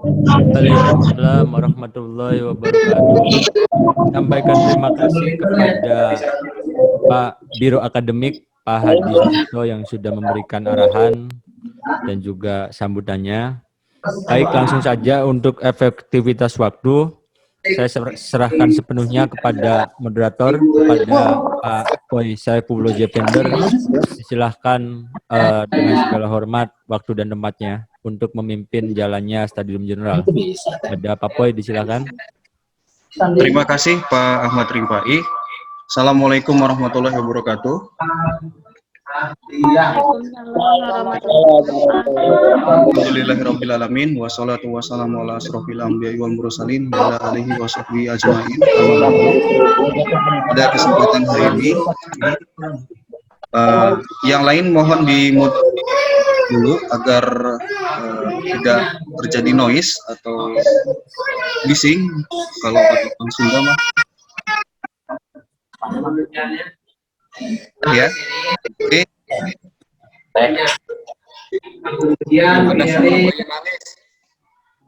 Waalaikumsalam warahmatullahi wabarakatuh. Sampaikan terima kasih kepada Pak Biro Akademik, Pak Hadi Sucipto yang sudah memberikan arahan dan juga sambutannya. Baik, langsung saja untuk efektivitas waktu, saya serahkan sepenuhnya kepada moderator, kepada Pak Boy Saifullah Jepender. Silahkan dengan segala hormat waktu dan tempatnya untuk memimpin jalannya Stadium General. Ada Pak Boy, disilakan. Terima kasih Pak Ahmad Rimpai. Assalamualaikum warahmatullahi wabarakatuh. Waalaikumsalam warahmatullahi wabarakatuh. Alhamdulillahirrabbilalamin. Wassalatu wassalamu ala asrofil anbiya'i wal mursalin wa ala alihi wa sahbihi ajma'in. Pada kesempatan hari ini, yang lain mohon di-mute dulu agar tidak terjadi noise atau bising. Kalau orang Sunda mah ya. Oke. Ada suara bayi nangis.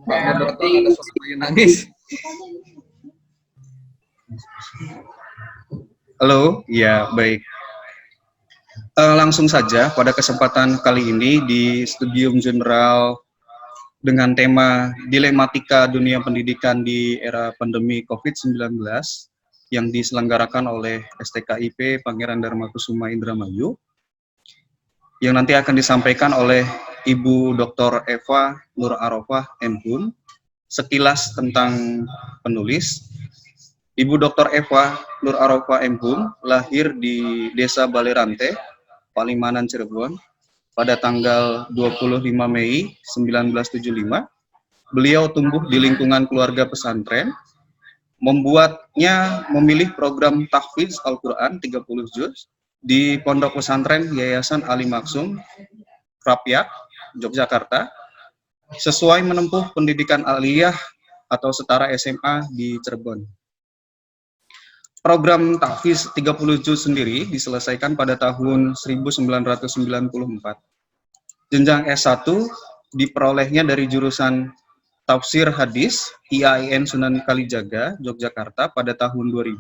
Pak moderator, ada suara bayi nangis. Halo, ya baik. Langsung saja pada kesempatan kali ini di Studium General dengan tema Dilematika Dunia Pendidikan di Era Pandemi COVID-19 yang diselenggarakan oleh STKIP Pangeran Darmakusuma Indramayu, yang nanti akan disampaikan oleh Ibu Dr. Eva Nur Arofah MHun. Sekilas tentang penulis, Ibu Dr. Eva Nur Arofah MHun lahir di Desa Balerante, Palimanan, Cirebon, pada tanggal 25 Mei 1975. Beliau tumbuh di lingkungan keluarga pesantren, membuatnya memilih program tahfidz Al-Quran 30 juz di Pondok Pesantren Yayasan Ali Maksum, Krapyak, Yogyakarta, sesuai menempuh pendidikan aliyah atau setara SMA di Cirebon. Program tahfidz 30 juz sendiri diselesaikan pada tahun 1994. Jenjang S1 diperolehnya dari jurusan Tafsir Hadis IAIN Sunan Kalijaga, Yogyakarta pada tahun 2000,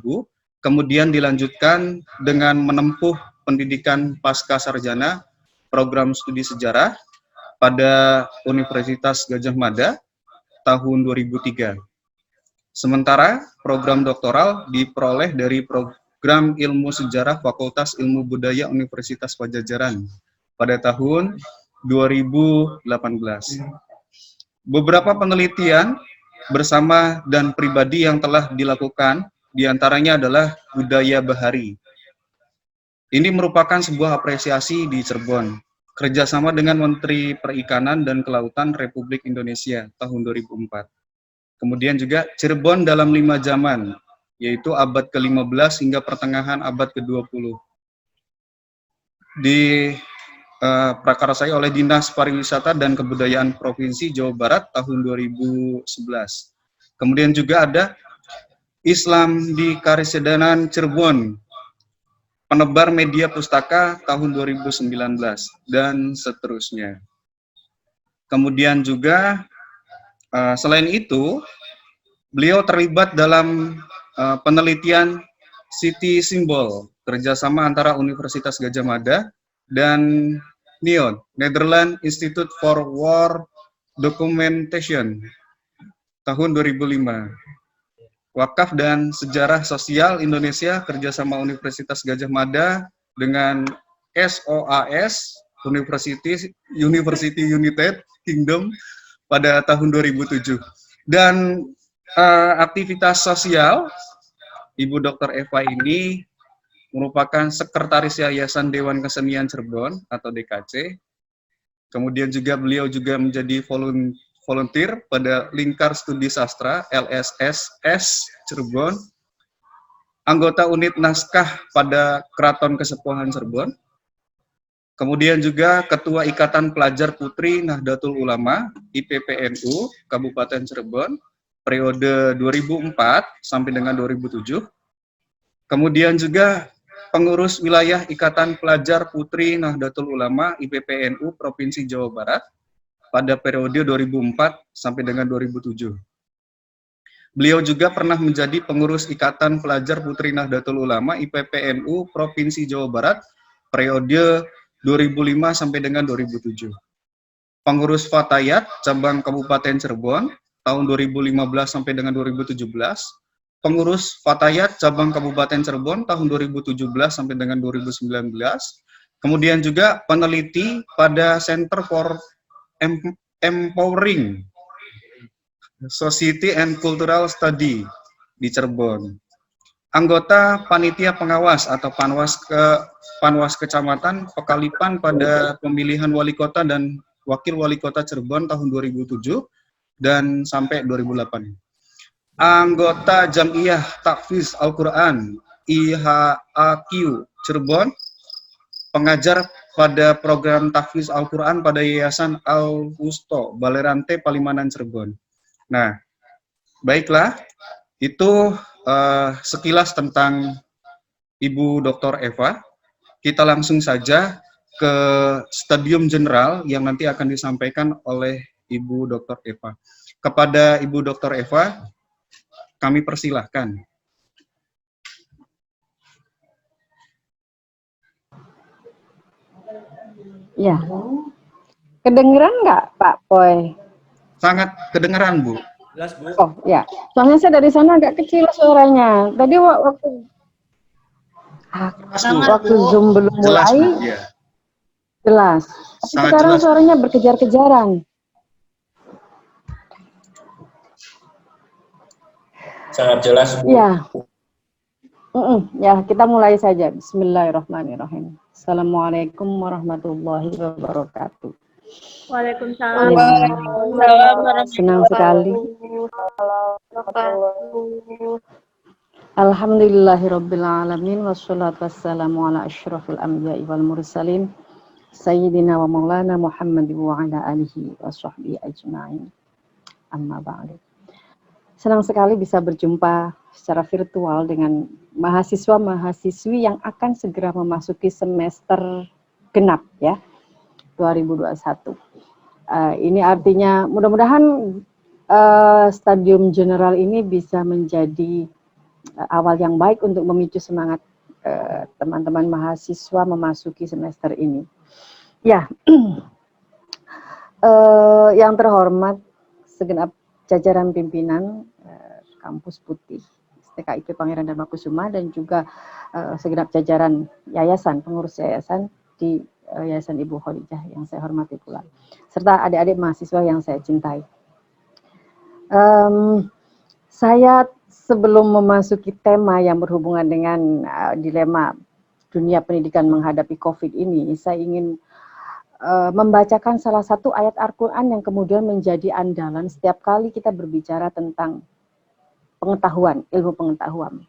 kemudian dilanjutkan dengan menempuh pendidikan pasca sarjana program studi sejarah pada Universitas Gadjah Mada tahun 2003. Sementara program doktoral diperoleh dari program Ilmu Sejarah Fakultas Ilmu Budaya Universitas Pajajaran pada tahun 2018. Beberapa penelitian bersama dan pribadi yang telah dilakukan diantaranya adalah budaya bahari. Ini merupakan sebuah apresiasi di Cirebon, kerjasama dengan Menteri Perikanan dan Kelautan Republik Indonesia tahun 2004. Kemudian juga Cirebon dalam 5 zaman, yaitu abad ke-15 hingga pertengahan abad ke-20. Diprakarsai oleh Dinas Pariwisata dan Kebudayaan Provinsi Jawa Barat tahun 2011. Kemudian juga ada Islam di Karesidenan Cirebon, penebar media pustaka tahun 2019, dan seterusnya. Kemudian juga selain itu, beliau terlibat dalam penelitian City Symbol, kerjasama antara Universitas Gadjah Mada dan NIOD, Netherlands Institute for War Documentation, tahun 2005. Wakaf dan Sejarah Sosial Indonesia, kerjasama Universitas Gadjah Mada dengan SOAS, University United Kingdom, pada tahun 2007. Dan aktivitas sosial Ibu Dr. Eva ini merupakan Sekretaris Yayasan Dewan Kesenian Cirebon atau DKC. Kemudian juga beliau juga menjadi volunteer pada Lingkar Studi Sastra LSSS Cirebon, anggota unit naskah pada Keraton Kesepuhan Cirebon. Kemudian juga Ketua Ikatan Pelajar Putri Nahdlatul Ulama IPPNU Kabupaten Cirebon periode 2004 sampai dengan 2007. Kemudian juga Pengurus Wilayah Ikatan Pelajar Putri Nahdlatul Ulama IPPNU Provinsi Jawa Barat pada periode 2004 sampai dengan 2007. Beliau juga pernah menjadi pengurus Ikatan Pelajar Putri Nahdlatul Ulama IPPNU Provinsi Jawa Barat periode 2005 sampai dengan 2007. Pengurus Fatayat cabang Kabupaten Cirebon tahun 2015 sampai dengan 2017. Pengurus Fatayat cabang Kabupaten Cirebon tahun 2017 sampai dengan 2019. Kemudian juga peneliti pada Center for Empowering Society and Cultural Study di Cirebon. Anggota Panitia Pengawas atau Panwas Kecamatan Pekalipan pada pemilihan wali kota dan wakil wali kota Cirebon tahun 2007 dan sampai 2008. Anggota Jam'iyah Tahfiz Al-Quran IHAQ Cirebon, pengajar pada program Tahfiz Al-Quran pada Yayasan Al-Wusto Balerante Palimanan Cirebon. Nah, baiklah, itu sekilas tentang Ibu Dr. Eva. Kita langsung saja ke Stadium General yang nanti akan disampaikan oleh Ibu Dr. Eva. Kepada Ibu Dr. Eva, kami persilahkan. Ya, kedengeran nggak Pak Boy? Sangat kedengeran, Bu. Jelas, Bu. Oh ya, soalnya saya dari sana agak kecil suaranya. Tadi waktu Zoom belum Jelas, mulai, Bu. Ya. jelas. Tapi Sangat sekarang jelas. suaranya berkejar-kejaran. Sangat jelas, Bu. Ya. Ya, kita mulai saja. Bismillahirrahmanirrahim. Assalamualaikum warahmatullahi wabarakatuh. Waalaikumsalam. Senang sekali. Alhamdulillahirabbil alamin wassalatu wassalamu ala asyrafil anbiya'i wal mursalin sayyidina wa maulana Muhammad wa ala alihi wa sahbihi ajma'in. Amma ba'du. Senang sekali bisa berjumpa secara virtual dengan mahasiswa-mahasiswi yang akan segera memasuki semester genap ya 2021. Ini artinya mudah-mudahan Stadium General ini bisa menjadi awal yang baik untuk memicu semangat teman-teman mahasiswa memasuki semester ini. Ya, yang terhormat segenap jajaran pimpinan Kampus Putih STKIP Pangeran Darmakusuma dan juga segenap jajaran yayasan, pengurus yayasan di Yayasan Ibu Khadijah yang saya hormati pula, serta adik-adik mahasiswa yang saya cintai. Saya sebelum memasuki tema yang berhubungan dengan dilema dunia pendidikan menghadapi COVID ini, saya ingin membacakan salah satu ayat Al-Quran yang kemudian menjadi andalan setiap kali kita berbicara tentang pengetahuan, ilmu pengetahuan.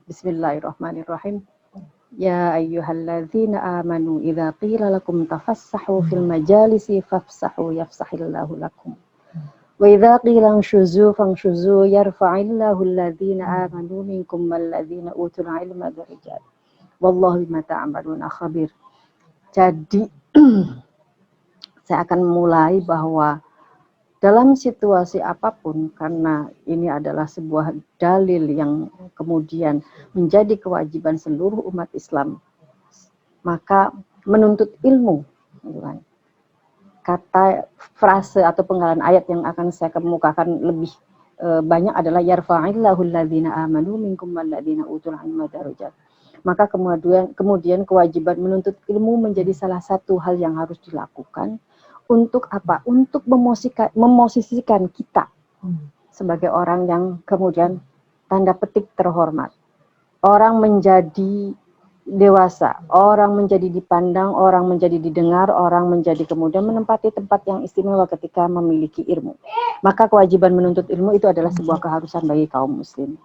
Bismillahirrahmanirrahim. Ya ayyuhalladzina amanu idza qila lakum tafassahu fil majalisi fafsahu yafsahillahu lakum. Wa idza qila anshuzu fanshuzu yarfa'illahu alladzina amanu minkum walladzina utul ilma darajat. Wallahu bima ta'maluna khabir. Jadi saya akan mulai bahwa dalam situasi apapun, karena ini adalah sebuah dalil yang kemudian menjadi kewajiban seluruh umat Islam, maka menuntut ilmu. Kata frase atau penggalan ayat yang akan saya kemukakan lebih banyak adalah yarfa'illahu alladzina amanu minkum walladzina utul ilma darajat. Maka kemudian kewajiban menuntut ilmu menjadi salah satu hal yang harus dilakukan. Untuk apa? Untuk memosisikan kita sebagai orang yang kemudian tanda petik terhormat. Orang menjadi dewasa, orang menjadi dipandang, orang menjadi didengar, orang menjadi kemudian menempati tempat yang istimewa ketika memiliki ilmu. Maka kewajiban menuntut ilmu itu adalah sebuah keharusan bagi kaum muslim.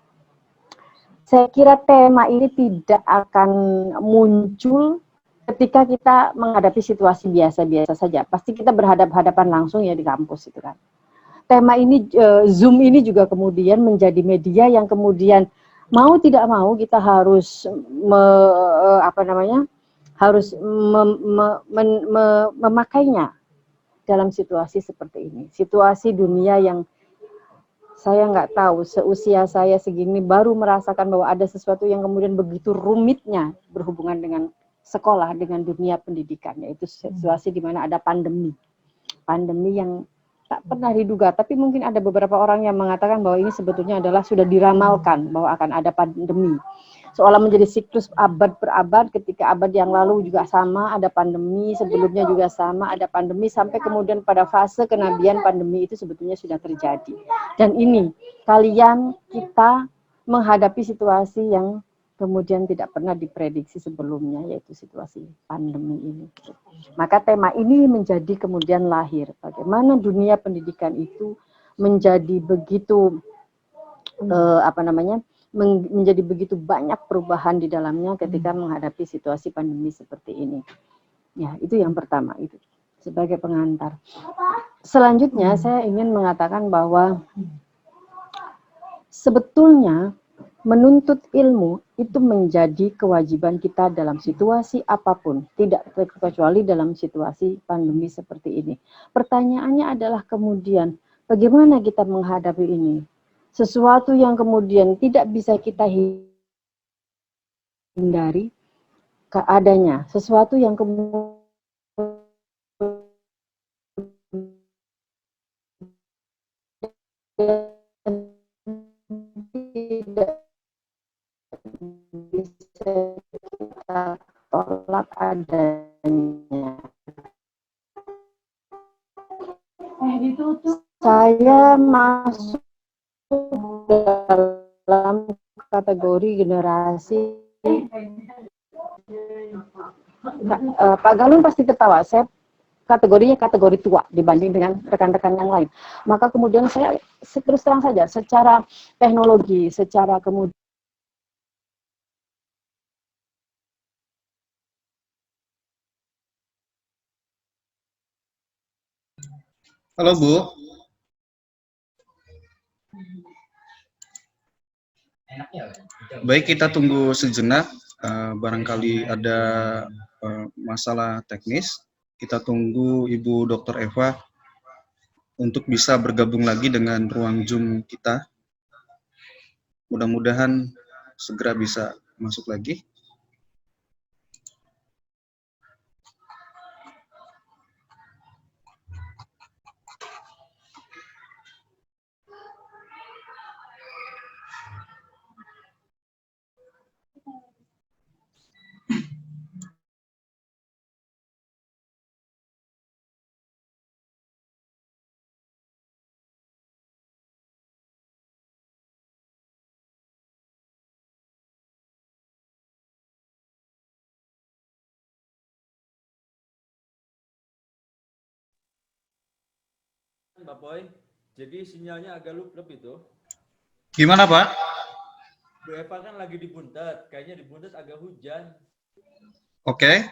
Saya kira tema ini tidak akan muncul ketika kita menghadapi situasi biasa-biasa saja. Pasti kita berhadapan-hadapan langsung ya di kampus itu kan. Tema ini, Zoom ini juga kemudian menjadi media yang kemudian mau tidak mau kita harus memakainya. dalam situasi seperti ini. Situasi dunia yang saya nggak tahu, seusia saya segini baru merasakan bahwa ada sesuatu yang kemudian begitu rumitnya berhubungan dengan sekolah, dengan dunia pendidikan, yaitu situasi di mana ada pandemi. Pandemi yang tak pernah diduga, tapi mungkin ada beberapa orang yang mengatakan bahwa ini sebetulnya adalah sudah diramalkan bahwa akan ada pandemi. Seolah menjadi siklus abad per abad, ketika abad yang lalu juga sama, ada pandemi, sebelumnya juga sama, ada pandemi, sampai kemudian pada fase kenabian pandemi itu sebetulnya sudah terjadi. Dan ini, kita menghadapi situasi yang kemudian tidak pernah diprediksi sebelumnya, yaitu situasi pandemi ini. Maka tema ini menjadi kemudian lahir, bagaimana dunia pendidikan itu menjadi begitu menjadi begitu banyak perubahan di dalamnya ketika menghadapi situasi pandemi seperti ini. Ya, itu yang pertama, itu sebagai pengantar. Selanjutnya saya ingin mengatakan bahwa sebetulnya menuntut ilmu itu menjadi kewajiban kita dalam situasi apapun, tidak terkecuali dalam situasi pandemi seperti ini. Pertanyaannya adalah kemudian bagaimana kita menghadapi ini? Sesuatu yang kemudian tidak bisa kita hindari keadaannya, sesuatu yang kemudian tidak bisa kita tolak adanya. Saya masuk dalam kategori generasi Pak Galun pasti ketawa, saya kategorinya kategori tua dibanding dengan rekan-rekan yang lain. Maka kemudian saya terus terang saja, secara teknologi, secara kemudian Halo Bu. Baik, kita tunggu sejenak. Barangkali ada masalah teknis. Kita tunggu Ibu Dr. Eva untuk bisa bergabung lagi dengan ruang Zoom kita. Mudah-mudahan segera bisa masuk lagi. Mbak Boy, jadi sinyalnya agak lup-lup itu. Gimana Pak? Bu Eva kan lagi di Buntet, kayaknya di Buntet agak hujan. Oke.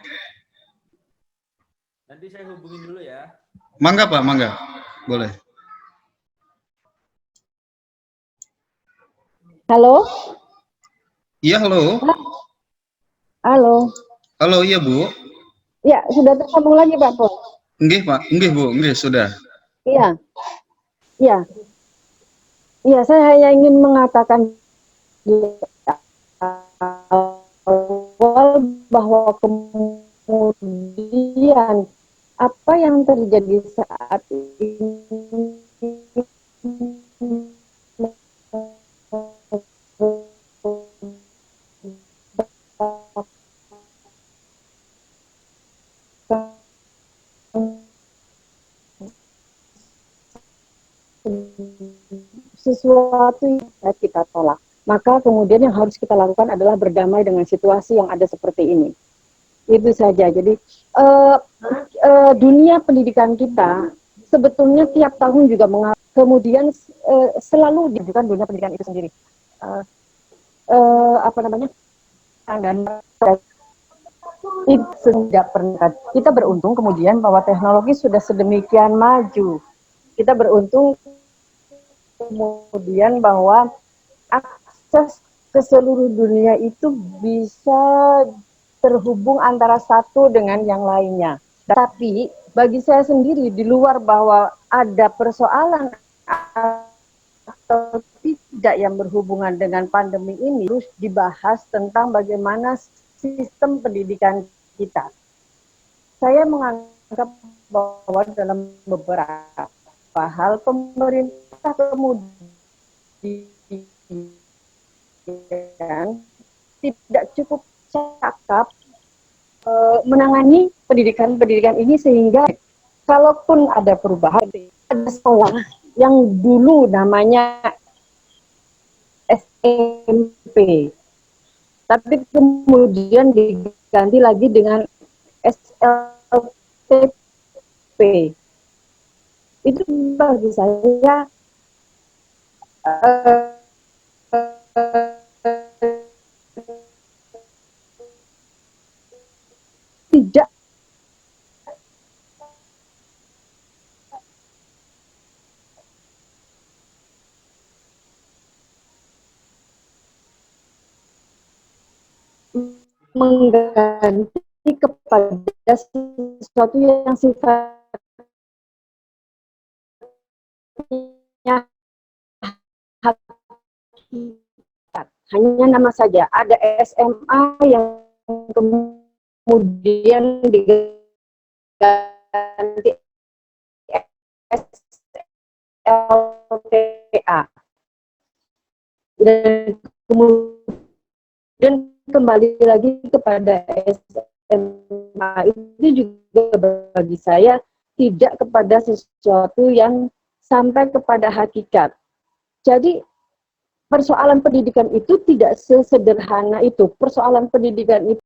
Nanti saya hubungin dulu ya. Mangga Pak, mangga. Boleh. Halo? Iya, halo. Halo. Halo, iya Bu. Ya, sudah tersambung lagi Pak Pol. Nggih Pak, nggih Bu, nggih sudah. Iya. Iya. Iya, saya hanya ingin mengatakan di awal bahwa kemudian apa yang terjadi saat ini sesuatu yang kita tolak. Maka kemudian yang harus kita lakukan adalah berdamai dengan situasi yang ada seperti ini. Itu saja. Jadi dunia pendidikan kita sebetulnya tiap tahun juga kemudian selalu dibutuhkan dunia pendidikan itu sendiri. Dan itu tidak pernah. Kita beruntung kemudian bahwa teknologi sudah sedemikian maju. Kita beruntung kemudian bahwa akses ke seluruh dunia itu bisa terhubung antara satu dengan yang lainnya. Tapi bagi saya sendiri di luar bahwa ada persoalan atau tidak yang berhubungan dengan pandemi ini, terus dibahas tentang bagaimana sistem pendidikan kita. Saya menganggap bahwa dalam beberapa hal pemerintah kemudian tidak cukup cakap menangani pendidikan ini, sehingga kalaupun ada perubahan, ada sekolah yang dulu namanya SMP, tapi kemudian diganti lagi dengan SLTP. Itu bagi saya tidak mengganti kepada sesuatu yang sifatnya hakikat. Hanya nama saja, ada SMA yang kemudian diganti SLTA, dan kemudian kembali lagi kepada SMA. Itu juga bagi saya tidak kepada sesuatu yang sampai kepada hakikat. Jadi persoalan pendidikan itu tidak sesederhana itu. Persoalan pendidikan itu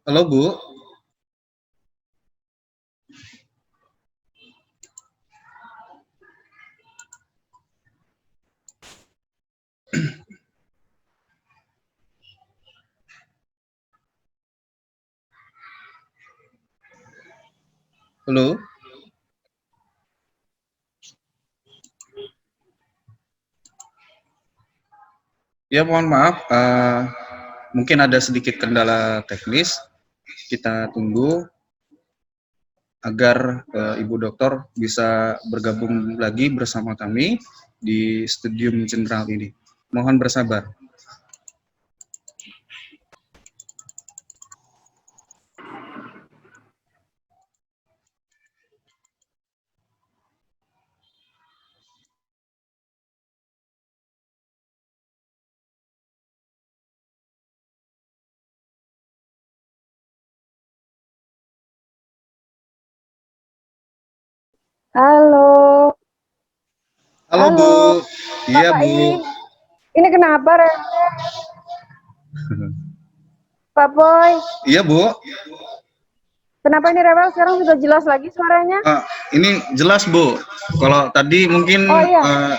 Halo Bu. Halo. Ya, mohon maaf, mungkin ada sedikit kendala teknis. Kita tunggu agar Ibu Dokter bisa bergabung lagi bersama kami di Studium General ini. Mohon bersabar. halo. Halo Bu. Iya Pak Bu. Ini kenapa, Pak Boy? Iya Bu. Kenapa ini rewel? Sekarang sudah jelas lagi suaranya? Ini jelas Bu. Kalau tadi mungkin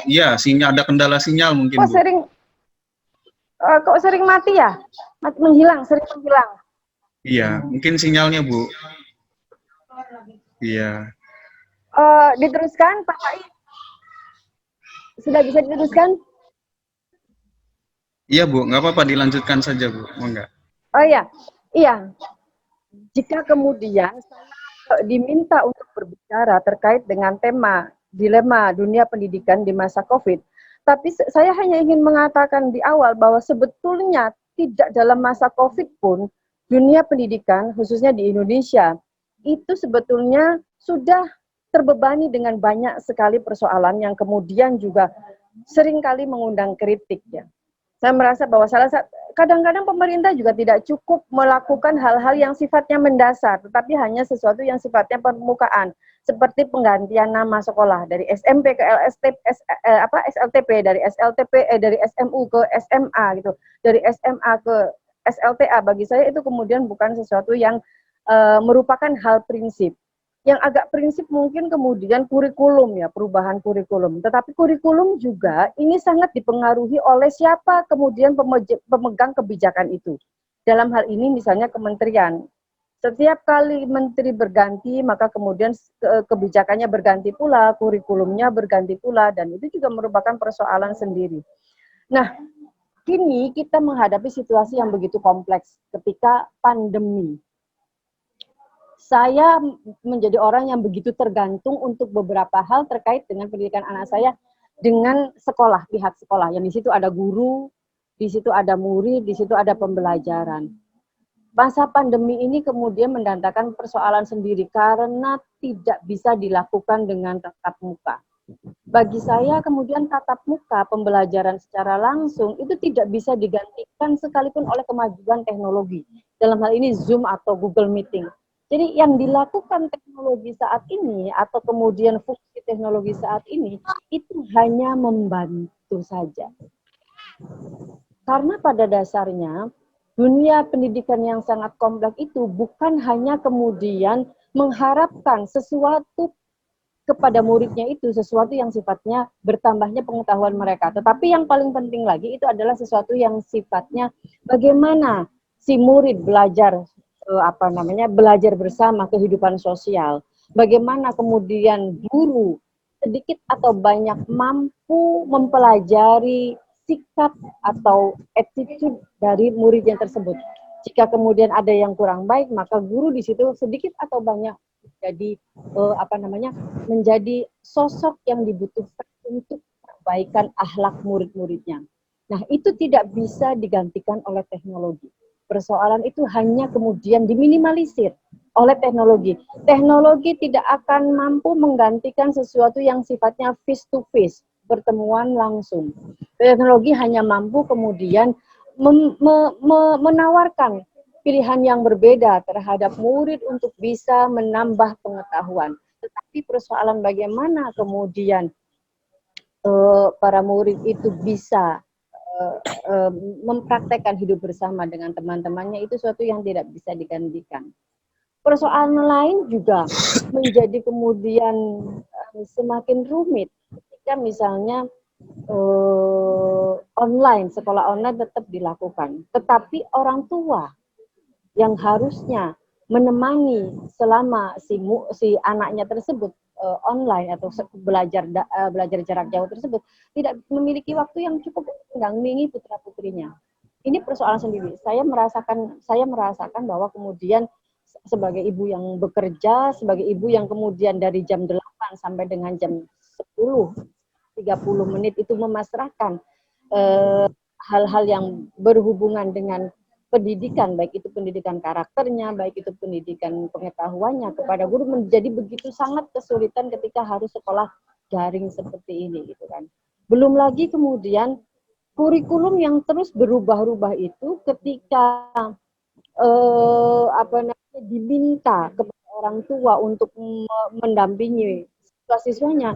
ya sinyal, ada kendala sinyal mungkin Bu. Kok sering mati ya? Sering menghilang. Iya, mungkin sinyalnya Bu. Iya. Diteruskan Pak Faiz? Sudah bisa diteruskan? Iya Bu, nggak apa-apa, dilanjutkan saja Bu. Mau nggak? Oh iya. Jika kemudian saya diminta untuk berbicara terkait dengan tema dilema dunia pendidikan di masa COVID, tapi saya hanya ingin mengatakan di awal bahwa sebetulnya tidak dalam masa COVID pun dunia pendidikan, khususnya di Indonesia, itu sebetulnya sudah terbebani dengan banyak sekali persoalan yang kemudian juga seringkali mengundang kritik ya. Saya merasa bahwa kadang-kadang pemerintah juga tidak cukup melakukan hal-hal yang sifatnya mendasar, tetapi hanya sesuatu yang sifatnya permukaan, seperti penggantian nama sekolah dari SMP ke SLTP, dari SMU ke SMA gitu, dari SMA ke SLTA. Bagi saya itu kemudian bukan sesuatu yang merupakan hal prinsip. Yang agak prinsip mungkin kemudian kurikulum ya, perubahan kurikulum. Tetapi kurikulum juga ini sangat dipengaruhi oleh siapa kemudian pemegang kebijakan itu. Dalam hal ini misalnya kementerian. Setiap kali menteri berganti, maka kemudian kebijakannya berganti pula, kurikulumnya berganti pula, dan itu juga merupakan persoalan sendiri. Nah, kini kita menghadapi situasi yang begitu kompleks ketika pandemi. Saya menjadi orang yang begitu tergantung untuk beberapa hal terkait dengan pendidikan anak saya dengan sekolah, pihak sekolah. Yang di situ ada guru, di situ ada murid, di situ ada pembelajaran. Masa pandemi ini kemudian mendatangkan persoalan sendiri karena tidak bisa dilakukan dengan tatap muka. Bagi saya kemudian tatap muka pembelajaran secara langsung itu tidak bisa digantikan sekalipun oleh kemajuan teknologi. Dalam hal ini Zoom atau Google Meeting. Jadi yang dilakukan teknologi saat ini atau kemudian fungsi teknologi saat ini itu hanya membantu saja. Karena pada dasarnya dunia pendidikan yang sangat kompleks itu bukan hanya kemudian mengharapkan sesuatu kepada muridnya itu, sesuatu yang sifatnya bertambahnya pengetahuan mereka. Tetapi yang paling penting lagi itu adalah sesuatu yang sifatnya bagaimana si murid belajar belajar bersama kehidupan sosial. Bagaimana kemudian guru sedikit atau banyak mampu mempelajari sikap atau attitude dari muridnya tersebut. Jika kemudian ada yang kurang baik, maka guru di situ sedikit atau banyak jadi menjadi sosok yang dibutuhkan untuk perbaikan akhlak murid-muridnya. Nah, itu tidak bisa digantikan oleh teknologi. Persoalan itu hanya kemudian diminimalisir oleh teknologi. Teknologi tidak akan mampu menggantikan sesuatu yang sifatnya face to face, pertemuan langsung. Teknologi hanya mampu kemudian menawarkan pilihan yang berbeda terhadap murid untuk bisa menambah pengetahuan. Tetapi persoalan bagaimana kemudian para murid itu bisa mempraktekkan hidup bersama dengan teman-temannya itu suatu yang tidak bisa digantikan. Persoalan lain juga menjadi kemudian semakin rumit ketika misalnya sekolah online tetap dilakukan. Tetapi orang tua yang harusnya menemani selama si anaknya tersebut online atau belajar jarak jauh tersebut tidak memiliki waktu yang cukup mendampingi putra-putrinya. Ini persoalan sendiri. Saya merasakan bahwa kemudian sebagai ibu yang bekerja, sebagai ibu yang kemudian dari jam 8 sampai dengan jam 10:30 itu memasrahkan hal-hal yang berhubungan dengan pendidikan, baik itu pendidikan karakternya, baik itu pendidikan pengetahuannya kepada guru menjadi begitu sangat kesulitan ketika harus sekolah daring seperti ini gitu kan. Belum lagi kemudian kurikulum yang terus berubah-ubah itu ketika diminta kepada orang tua untuk mendampingi siswa-siswanya,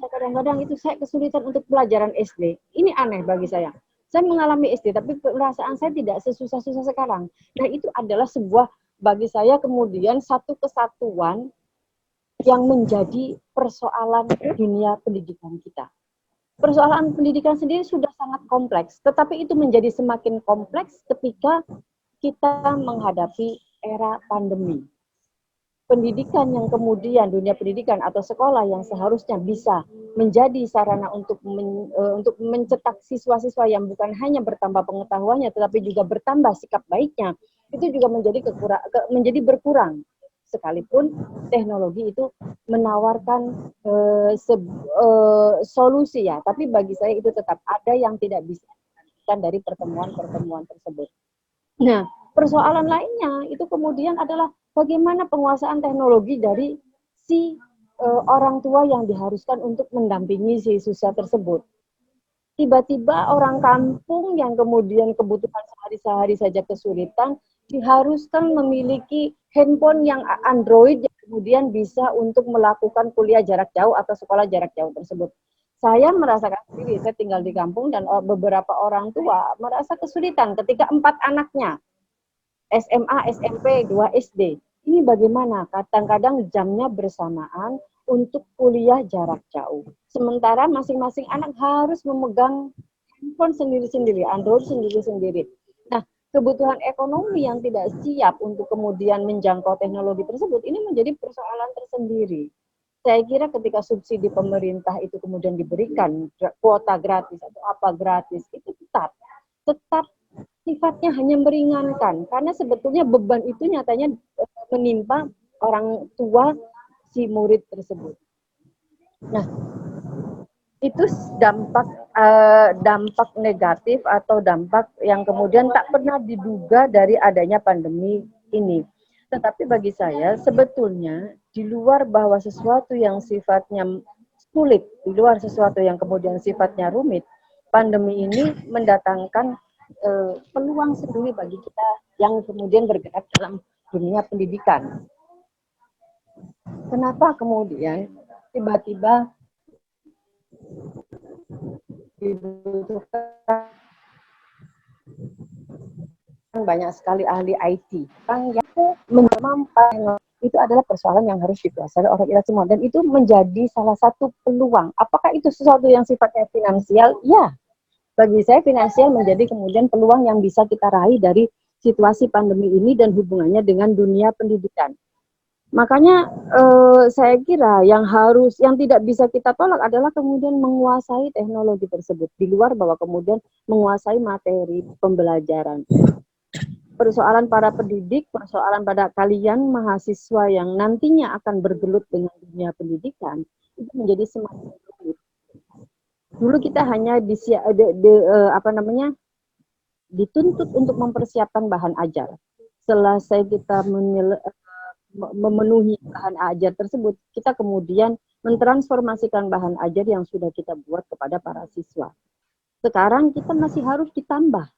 kadang-kadang itu saya kesulitan untuk pelajaran SD. Ini aneh bagi saya. Saya mengalami SD, tapi perasaan saya tidak sesusah-susah sekarang. Nah, itu adalah sebuah, bagi saya kemudian satu kesatuan yang menjadi persoalan dunia pendidikan kita. Persoalan pendidikan sendiri sudah sangat kompleks, tetapi itu menjadi semakin kompleks ketika kita menghadapi era pandemi. Pendidikan yang kemudian dunia pendidikan atau sekolah yang seharusnya bisa menjadi sarana untuk mencetak siswa-siswa yang bukan hanya bertambah pengetahuannya tetapi juga bertambah sikap baiknya, itu juga menjadi berkurang sekalipun teknologi itu menawarkan solusi ya, tapi bagi saya itu tetap ada yang tidak bisa digantikan dari pertemuan-pertemuan tersebut. Nah, persoalan lainnya itu kemudian adalah bagaimana penguasaan teknologi dari si orang tua yang diharuskan untuk mendampingi si siswa tersebut. Tiba-tiba orang kampung yang kemudian kebutuhan sehari-hari saja kesulitan, diharuskan memiliki handphone yang Android yang kemudian bisa untuk melakukan kuliah jarak jauh atau sekolah jarak jauh tersebut. Saya merasakan sendiri, saya tinggal di kampung dan beberapa orang tua merasa kesulitan ketika 4 anaknya SMA, SMP, 2 SD. Ini bagaimana? Kadang-kadang jamnya bersamaan untuk kuliah jarak jauh. Sementara masing-masing anak harus memegang handphone sendiri-sendiri, Android sendiri-sendiri. Nah, kebutuhan ekonomi yang tidak siap untuk kemudian menjangkau teknologi tersebut, ini menjadi persoalan tersendiri. Saya kira ketika subsidi pemerintah itu kemudian diberikan, kuota gratis atau apa gratis, itu tetap tetap sifatnya hanya meringankan, karena sebetulnya beban itu nyatanya menimpa orang tua si murid tersebut. Nah, itu dampak negatif atau dampak yang kemudian tak pernah diduga dari adanya pandemi ini. Tetapi bagi saya sebetulnya di luar bahwa sesuatu yang sifatnya sulit, di luar sesuatu yang kemudian sifatnya rumit, pandemi ini mendatangkan peluang sendiri bagi kita yang kemudian bergerak dalam dunia pendidikan. Kenapa kemudian tiba-tiba dibutuhkan banyak sekali ahli IT yang mampu, itu adalah persoalan yang harus dikuasai oleh kita semua, dan itu menjadi salah satu peluang. Apakah itu sesuatu yang sifatnya finansial? Ya, bagi saya finansial menjadi kemudian peluang yang bisa kita raih dari situasi pandemi ini dan hubungannya dengan dunia pendidikan. Makanya saya kira yang tidak bisa kita tolak adalah kemudian menguasai teknologi tersebut, di luar bahwa kemudian menguasai materi pembelajaran. Persoalan para pendidik, persoalan pada kalian mahasiswa yang nantinya akan bergelut dengan dunia pendidikan, itu menjadi semakin rumit. Dulu kita hanya dituntut untuk mempersiapkan bahan ajar. Selesai kita memenuhi bahan ajar tersebut, kita kemudian mentransformasikan bahan ajar yang sudah kita buat kepada para siswa. Sekarang kita masih harus ditambah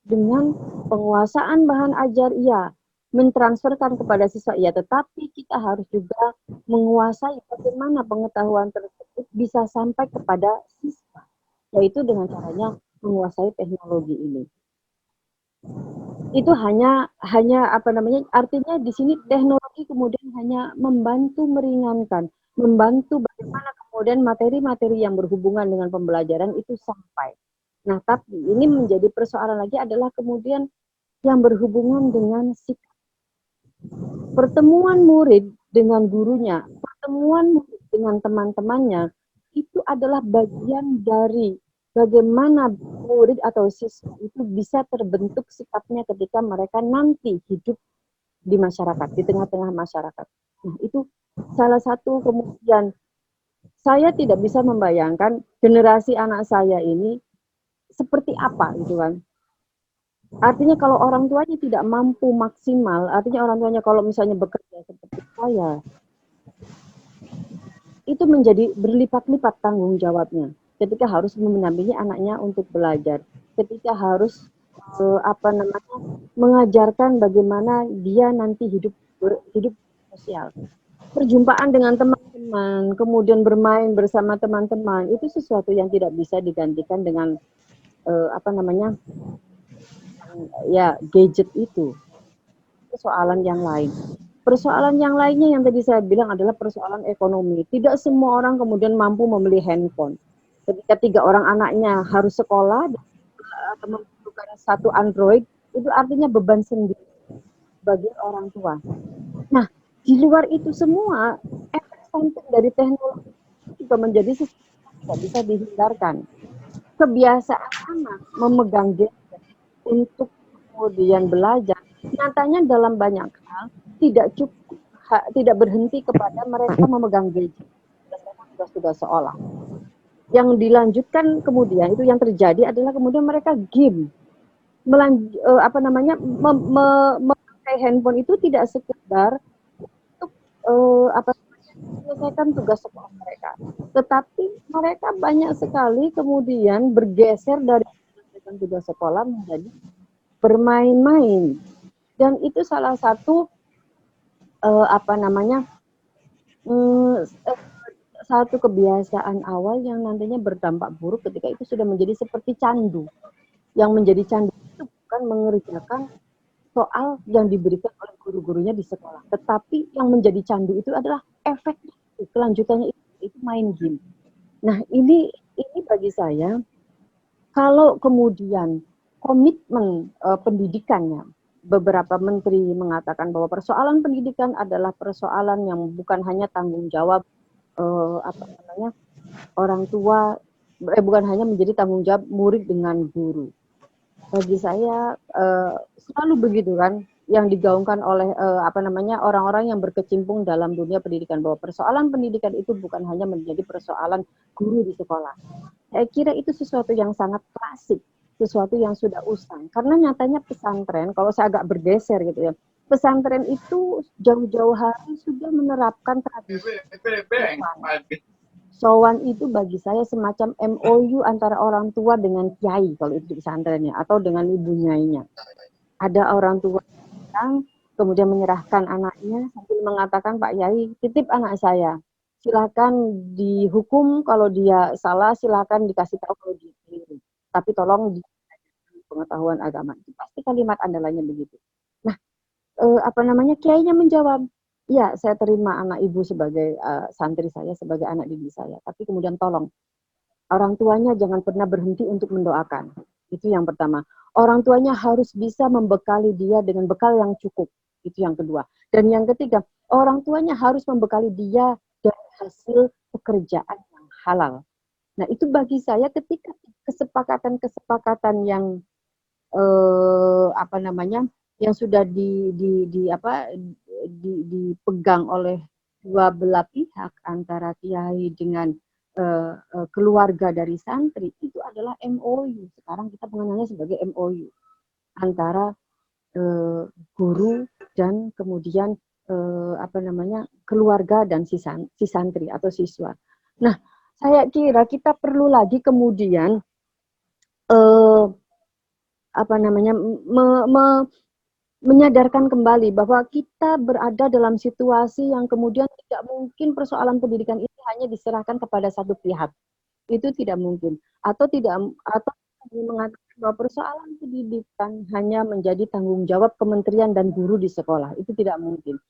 dengan penguasaan bahan ajar, iya, mentransferkan kepada siswa, iya, tetapi kita harus juga menguasai bagaimana pengetahuan tersebut bisa sampai kepada siswa, yaitu dengan caranya menguasai teknologi ini. Itu hanya artinya di sini teknologi kemudian hanya membantu meringankan, membantu bagaimana kemudian materi-materi yang berhubungan dengan pembelajaran itu sampai. Nah, tapi ini menjadi persoalan lagi adalah kemudian yang berhubungan dengan sikap. Pertemuan murid dengan gurunya, pertemuan murid dengan teman-temannya, itu adalah bagian dari bagaimana murid atau siswa itu bisa terbentuk sikapnya ketika mereka nanti hidup di masyarakat, di tengah-tengah masyarakat. Nah, itu salah satu kemudian saya tidak bisa membayangkan generasi anak saya ini seperti apa gitu kan. Artinya kalau orang tuanya tidak mampu maksimal, artinya orang tuanya kalau misalnya bekerja seperti saya, itu menjadi berlipat-lipat tanggung jawabnya. Ketika harus mendampingi anaknya untuk belajar, ketika harus mengajarkan bagaimana dia nanti hidup sosial. Perjumpaan dengan teman-teman, kemudian bermain bersama teman-teman, itu sesuatu yang tidak bisa digantikan dengan gadget itu. Persoalan yang lain. Persoalan yang lainnya yang tadi saya bilang adalah persoalan ekonomi. Tidak semua orang kemudian mampu membeli handphone. Ketika 3 orang anaknya harus sekolah atau membutuhkan satu Android, itu artinya beban sendiri bagi orang tua. Nah, di luar itu semua, efek samping dari teknologi juga menjadi sesuatu yang tidak bisa dihindarkan. Kebiasaan anak memegang gadget untuk kemudian belajar, nyatanya dalam banyak hal tidak berhenti kepada mereka memegang gadget dan tugas sekolah. Yang dilanjutkan kemudian itu yang terjadi adalah kemudian mereka game, memakai handphone itu tidak sekedar untuk menyelesaikan tugas sekolah mereka, tetapi mereka banyak sekali kemudian bergeser dari menyelesaikan tugas sekolah menjadi bermain-main, dan itu salah satu satu kebiasaan awal yang nantinya berdampak buruk ketika itu sudah menjadi seperti candu. Yang menjadi candu itu bukan mengerjakan soal yang diberikan oleh guru-gurunya di sekolah, tetapi yang menjadi candu itu adalah efeknya, kelanjutannya itu main game. Nah, ini bagi saya, kalau kemudian komitmen pendidikannya, beberapa menteri mengatakan bahwa persoalan pendidikan adalah persoalan yang bukan hanya tanggung jawab orang tua, bukan hanya menjadi tanggung jawab murid dengan guru. bagi saya selalu begitu kan, yang digaungkan oleh orang-orang yang berkecimpung dalam dunia pendidikan, bahwa persoalan pendidikan itu bukan hanya menjadi persoalan guru di sekolah. Saya kira itu sesuatu yang sangat klasik, sesuatu yang sudah usang. Karena nyatanya pesantren, kalau saya agak bergeser gitu ya, pesantren itu jauh-jauh hari sudah menerapkan tradisi sowan. Sowan itu bagi saya semacam MOU antara orang tua dengan kiai kalau itu di pesantrennya, atau dengan ibu nyainya. Ada orang tua yang kemudian menyerahkan anaknya sambil mengatakan, Pak Yai, titip anak saya. Silakan dihukum kalau dia salah, silakan dikasih tahu kalau dia keliru. Tapi tolong pengetahuan agama. Itu pasti kalimat andalannya begitu. Nah, kiainya menjawab, ya saya terima anak ibu sebagai santri saya, sebagai anak didik saya. Tapi kemudian tolong, orang tuanya jangan pernah berhenti untuk mendoakan. Itu yang pertama. Orang tuanya harus bisa membekali dia dengan bekal yang cukup. Itu yang kedua. Dan yang ketiga, orang tuanya harus membekali dia dari hasil pekerjaan yang halal. Nah, itu bagi saya ketika kesepakatan-kesepakatan yang yang sudah dipegang oleh dua belah pihak, antara kiai dengan keluarga dari santri, itu adalah MOU. Sekarang kita mengenalnya sebagai MOU antara guru dan kemudian keluarga dan si santri atau siswa. Nah, saya kira kita perlu lagi kemudian menyadarkan kembali bahwa kita berada dalam situasi yang kemudian tidak mungkin persoalan pendidikan ini hanya diserahkan kepada satu pihak. Itu tidak mungkin. Atau mengatakan bahwa persoalan pendidikan hanya menjadi tanggung jawab kementerian dan guru di sekolah. Itu tidak mungkin.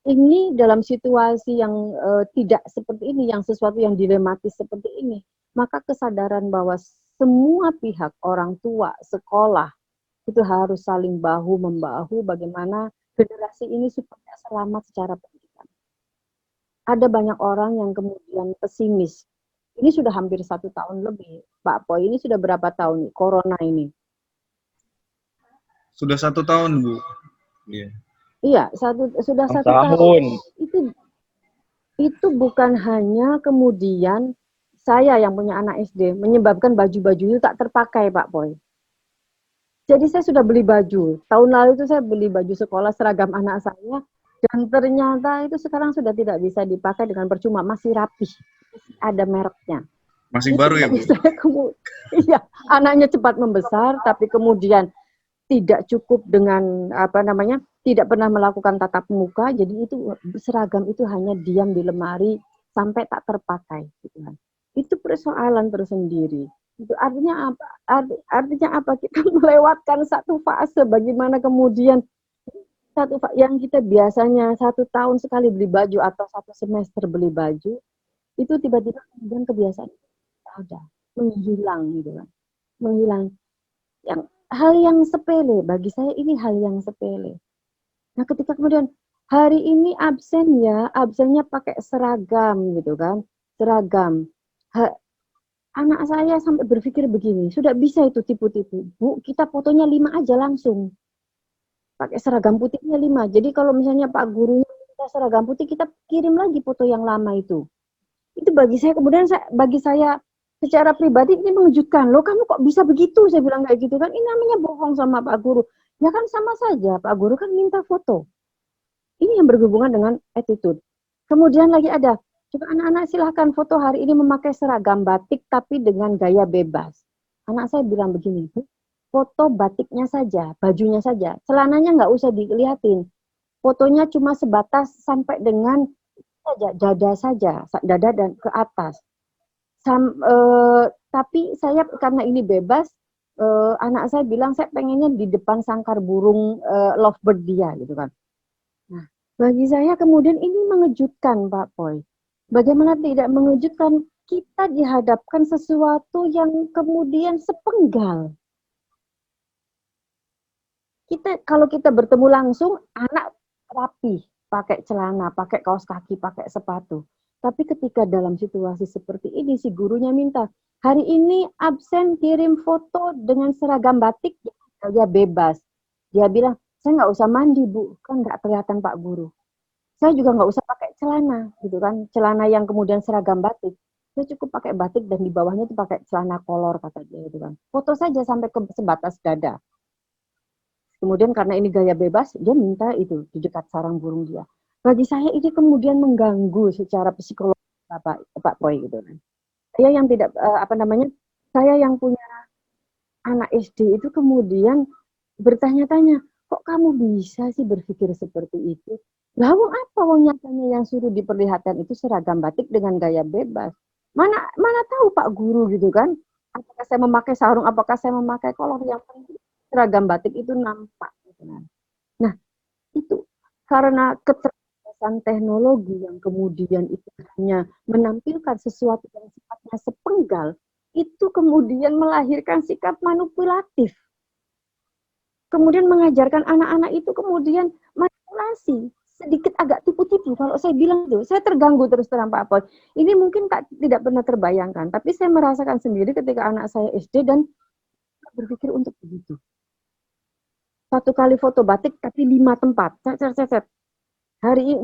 Ini dalam situasi yang tidak seperti ini, yang sesuatu yang dilematis seperti ini, maka kesadaran bahwa semua pihak, orang tua, sekolah, itu harus saling bahu-membahu bagaimana generasi ini supaya selamat secara pendidikan. Ada banyak orang yang kemudian pesimis. Ini sudah hampir 1 tahun lebih, Pak Poi. Ini sudah berapa tahun nih, Corona ini? Sudah 1 tahun, Bu. Iya. Iya, sudah 1 tahun. Itu bukan hanya kemudian saya yang punya anak SD menyebabkan baju-baju itu tak terpakai, Pak Poi. Jadi saya sudah beli baju. Tahun lalu itu saya beli baju sekolah seragam anak saya, dan ternyata itu sekarang sudah tidak bisa dipakai dengan percuma, masih rapih, ada mereknya. Masih baru ya, Bu? Iya, anaknya cepat membesar, tapi kemudian tidak cukup dengan tidak pernah melakukan tatap muka, jadi itu seragam itu hanya diam di lemari sampai tak terpakai. Gitu kan. Itu persoalan tersendiri. Itu artinya apa? Artinya apa? Kita melewatkan satu fase. Bagaimana kemudian yang kita biasanya 1 tahun sekali beli baju atau 1 semester beli baju, itu tiba-tiba kemudian kebiasaan ada menghilang gitu kan, menghilang. Yang hal yang sepele bagi saya, ini hal yang sepele. Nah, ketika kemudian hari ini absennya pakai seragam gitu kan, seragam. Anak saya sampai berpikir begini, sudah bisa itu tipu-tipu. Bu, kita fotonya 5 aja langsung. Pakai seragam putihnya 5. Jadi kalau misalnya Pak gurunya kita seragam putih, kita kirim lagi foto yang lama itu. Itu bagi saya, kemudian bagi saya secara pribadi ini mengejutkan. Loh, kamu kok bisa begitu? Saya bilang kayak gitu kan. Ini namanya bohong sama Pak guru. Ya kan sama saja, Pak guru kan minta foto. Ini yang berhubungan dengan attitude. Kemudian lagi ada, coba anak-anak silahkan foto hari ini memakai seragam batik tapi dengan gaya bebas. Anak saya bilang begini, foto batiknya saja, bajunya saja, celananya nggak usah dilihatin. Fotonya cuma sebatas sampai dengan dada saja, dada dan ke atas. Tapi saya karena ini bebas, anak saya bilang saya pengennya di depan sangkar burung lovebird dia gitu kan. Nah, bagi saya kemudian ini mengejutkan, Pak Poi. Bagaimana tidak mengejutkan, kita dihadapkan sesuatu yang kemudian sepenggal. Kalau kita bertemu langsung, anak rapi, pakai celana, pakai kaos kaki, pakai sepatu. Tapi ketika dalam situasi seperti ini, si gurunya minta, hari ini absen kirim foto dengan seragam batik, dia bebas. Dia bilang, saya nggak usah mandi Bu, kan nggak kelihatan Pak Guru. Saya juga nggak usah pakai celana, gitu kan, celana yang kemudian seragam batik. Saya cukup pakai batik dan di bawahnya itu pakai celana kolor, kata dia, gitu kan. Foto saja sampai ke sebatas dada. Kemudian karena ini gaya bebas, dia minta itu di dekat sarang burung dia. Bagi saya ini kemudian mengganggu secara psikologis Pak Boy gitu kan. Saya yang tidak saya yang punya anak SD itu kemudian bertanya-tanya, kok kamu bisa sih berpikir seperti itu? Lah apa nyatanya yang suruh diperlihatkan itu seragam batik dengan gaya bebas. Mana tahu Pak Guru gitu kan? Apakah saya memakai sarung, apakah saya memakai kolor, yang penting seragam batik itu nampak gitu kan. Nah, itu karena keterbatasan teknologi yang kemudian itu hanya menampilkan sesuatu yang sifatnya sepenggal, itu kemudian melahirkan sikap manipulatif. Kemudian mengajarkan anak-anak itu kemudian manipulasi, sedikit agak tipu-tipu. Kalau saya bilang itu, saya terganggu terus terang Pak Apol. Ini mungkin tidak pernah terbayangkan, tapi saya merasakan sendiri ketika anak saya SD dan berpikir untuk begitu. Satu kali foto batik tapi 5 tempat.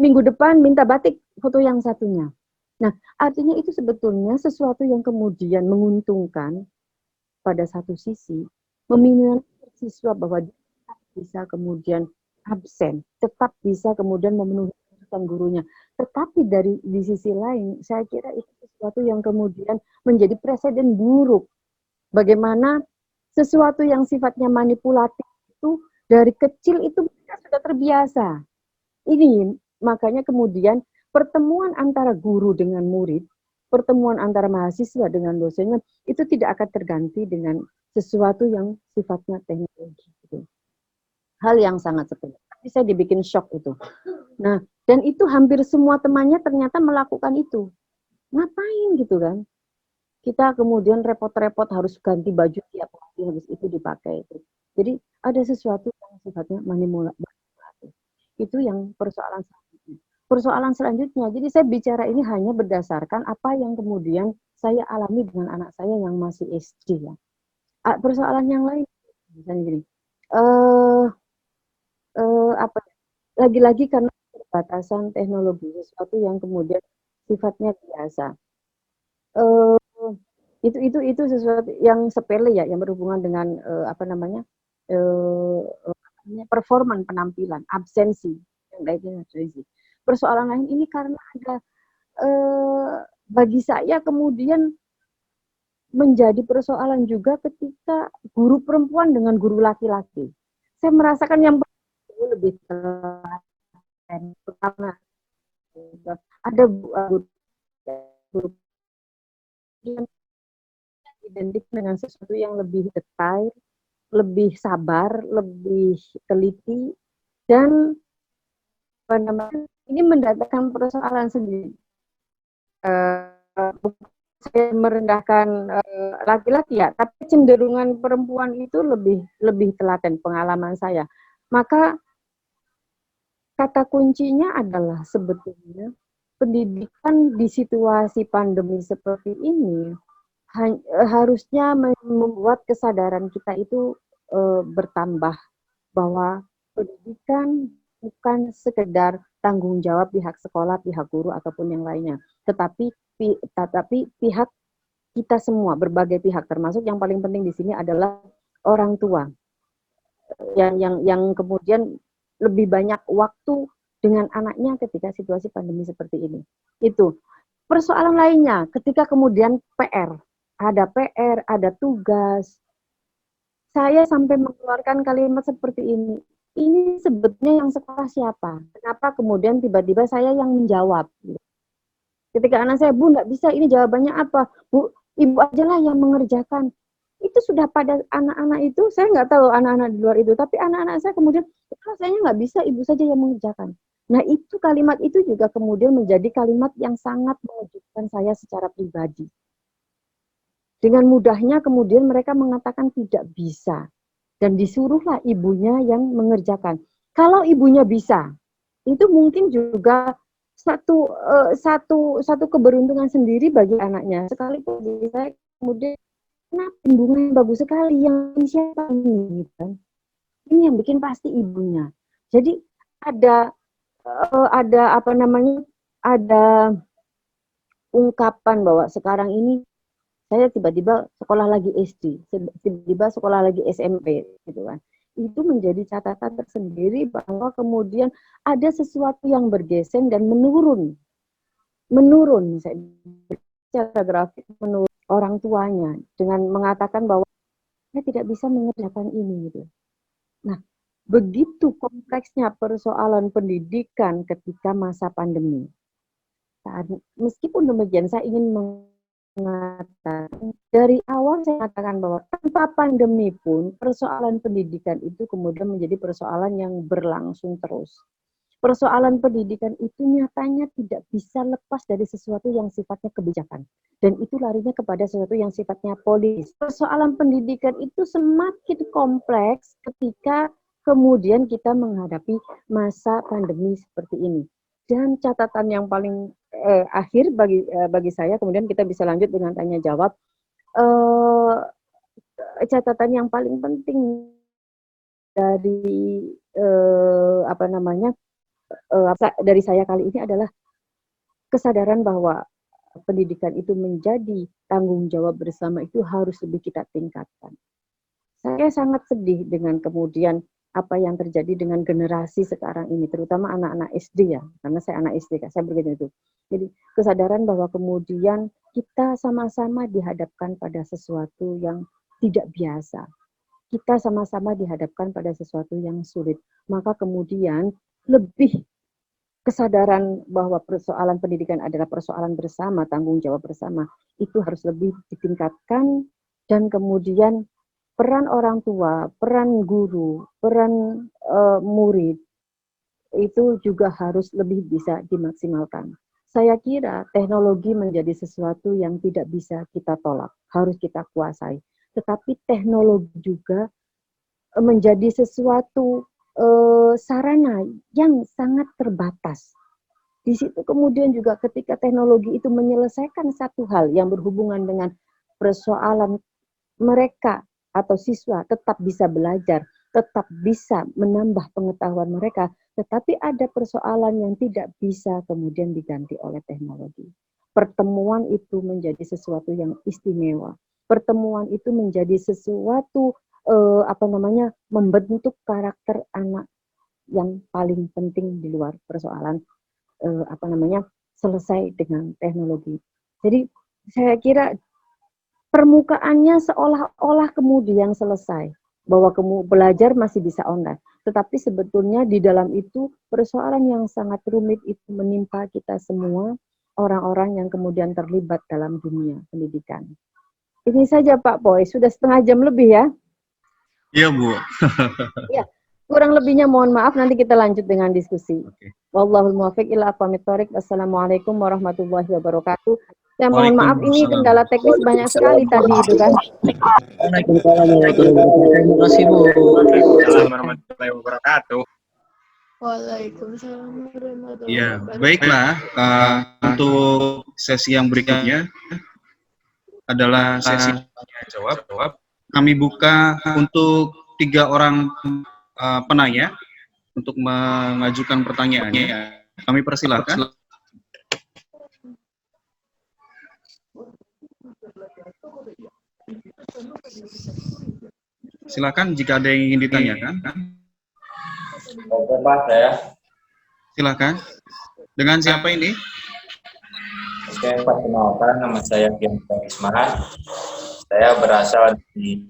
Minggu depan minta batik foto yang satunya. Nah, artinya itu sebetulnya sesuatu yang kemudian menguntungkan pada satu sisi, meminimalisir siswa bahwa dia tetap bisa kemudian absen, tetap bisa kemudian memenuhi tuntutan gurunya. Tetapi di sisi lain, saya kira itu sesuatu yang kemudian menjadi presiden buruk. Bagaimana sesuatu yang sifatnya manipulatif itu dari kecil itu mereka sudah terbiasa. Ini makanya kemudian pertemuan antara guru dengan murid, pertemuan antara mahasiswa dengan dosennya itu tidak akan terganti dengan sesuatu yang sifatnya teknologi. Gitu. Hal yang sangat sepele. Tapi saya dibikin shock itu. Nah, dan itu hampir semua temannya ternyata melakukan itu. Ngapain gitu kan? Kita kemudian repot-repot harus ganti baju tiap hari, habis itu dipakai itu. Jadi ada sesuatu yang sifatnya manipulatif. Itu yang persoalan selanjutnya. Persoalan selanjutnya, jadi saya bicara ini hanya berdasarkan apa yang kemudian saya alami dengan anak saya yang masih SD ya. Persoalan yang lain, misalnya gini, lagi-lagi karena keterbatasan teknologi, sesuatu yang kemudian sifatnya biasa. Itu sesuatu yang sepele ya, yang berhubungan dengan performan penampilan, absensi, yang lainnya. Persoalan lain ini karena ada bagi saya kemudian menjadi persoalan juga ketika guru perempuan dengan guru laki-laki. Saya merasakan yang lebih telaten, pertama ada guru yang identik dengan sesuatu yang lebih detail, lebih sabar, lebih teliti, dan ini mendatangkan persoalan sendiri. Saya merendahkan laki-laki ya, tapi cenderungan perempuan itu lebih telaten pengalaman saya. Maka kata kuncinya adalah sebetulnya pendidikan di situasi pandemi seperti ini harusnya membuat kesadaran kita itu bertambah bahwa pendidikan bukan sekedar tanggung jawab pihak sekolah, pihak guru ataupun yang lainnya, tetapi pihak kita semua, berbagai pihak, termasuk yang paling penting di sini adalah orang tua yang kemudian lebih banyak waktu dengan anaknya ketika situasi pandemi seperti ini. Itu persoalan lainnya ketika kemudian ada tugas. Saya sampai mengeluarkan kalimat seperti ini. Ini sebetulnya yang sekolah siapa? Kenapa kemudian tiba-tiba saya yang menjawab? Ketika anak saya, Bu, nggak bisa, ini jawabannya apa? Bu, ibu aja lah yang mengerjakan. Itu sudah pada anak-anak itu, saya nggak tahu anak-anak di luar itu, tapi anak-anak saya kemudian, kalau saya nggak bisa, ibu saja yang mengerjakan. Nah, itu kalimat itu juga kemudian menjadi kalimat yang sangat mengejutkan saya secara pribadi. Dengan mudahnya kemudian mereka mengatakan tidak bisa. Dan disuruhlah ibunya yang mengerjakan. Kalau ibunya bisa, itu mungkin juga satu keberuntungan sendiri bagi anaknya. Sekalipun bagi saya kemudian kenapa bunga yang bagus sekali, yang siapa ini gitu kan. Ini yang bikin pasti ibunya. Jadi ada apa namanya, ada ungkapan bahwa sekarang ini saya tiba-tiba sekolah lagi SD, tiba-tiba sekolah lagi SMP gitu kan. Itu menjadi catatan tersendiri bahwa kemudian ada sesuatu yang bergeser dan menurun secara grafik, menurun orang tuanya dengan mengatakan bahwa saya tidak bisa mengerjakan ini gitu. Nah, begitu kompleksnya persoalan pendidikan ketika masa pandemi. Meskipun demikian, saya ingin mengatakan, dari awal saya katakan bahwa tanpa pandemi pun persoalan pendidikan itu kemudian menjadi persoalan yang berlangsung terus. Persoalan pendidikan itu nyatanya tidak bisa lepas dari sesuatu yang sifatnya kebijakan. Dan itu larinya kepada sesuatu yang sifatnya politis. Persoalan pendidikan itu semakin kompleks ketika kemudian kita menghadapi masa pandemi seperti ini. Dan catatan yang paling akhir bagi saya, kemudian kita bisa lanjut dengan tanya jawab. Catatan yang paling penting dari apa namanya, dari saya kali ini adalah kesadaran bahwa pendidikan itu menjadi tanggung jawab bersama itu harus lebih kita tingkatkan. Saya sangat sedih dengan kemudian apa yang terjadi dengan generasi sekarang ini, terutama anak-anak SD ya, karena saya anak SD, saya begitu itu. Jadi kesadaran bahwa kemudian kita sama-sama dihadapkan pada sesuatu yang tidak biasa. Kita sama-sama dihadapkan pada sesuatu yang sulit. Maka kemudian lebih kesadaran bahwa persoalan pendidikan adalah persoalan bersama, tanggung jawab bersama, itu harus lebih ditingkatkan, dan kemudian peran orang tua, peran guru, peran murid itu juga harus lebih bisa dimaksimalkan. Saya kira teknologi menjadi sesuatu yang tidak bisa kita tolak, harus kita kuasai. Tetapi teknologi juga menjadi sesuatu sarana yang sangat terbatas. Di situ kemudian juga ketika teknologi itu menyelesaikan satu hal yang berhubungan dengan persoalan mereka atau siswa tetap bisa belajar, tetap bisa menambah pengetahuan mereka, tetapi ada persoalan yang tidak bisa kemudian diganti oleh teknologi. Pertemuan itu menjadi sesuatu yang istimewa. Pertemuan itu menjadi sesuatu apa namanya, membentuk karakter anak yang paling penting di luar persoalan apa namanya, selesai dengan teknologi. Jadi saya kira permukaannya seolah-olah kemudian selesai, bahwa belajar masih bisa online. Tetapi sebetulnya di dalam itu persoalan yang sangat rumit itu menimpa kita semua, orang-orang yang kemudian terlibat dalam dunia pendidikan. Ini saja Pak Boy, sudah setengah jam lebih ya? Iya Bu. Ya, kurang lebihnya mohon maaf, nanti kita lanjut dengan diskusi. Wallahul muwaffiq ila aqwamit thoriq. Wassalamualaikum warahmatullahi wabarakatuh. Ya mohon maaf, ini kendala teknis banyak sekali tadi itu kan. Waalaikumsalam warahmatullahi wabarakatuh. Terima kasih Bu. Assalamualaikum warahmatullahi wabarakatuh. Waalaikumsalam warahmatullahi Ya, wabarakatuh. baiklah. Untuk sesi yang berikutnya adalah sesi tanya jawab. Kami buka untuk 3 orang penanya untuk mengajukan pertanyaannya. Kami persilahkan. Silakan jika ada yang ingin ditanyakan. Oke Pak, saya. Silakan. Dengan siapa ini? Oke, perkenalkan nama saya Kian Ismail. Saya berasal di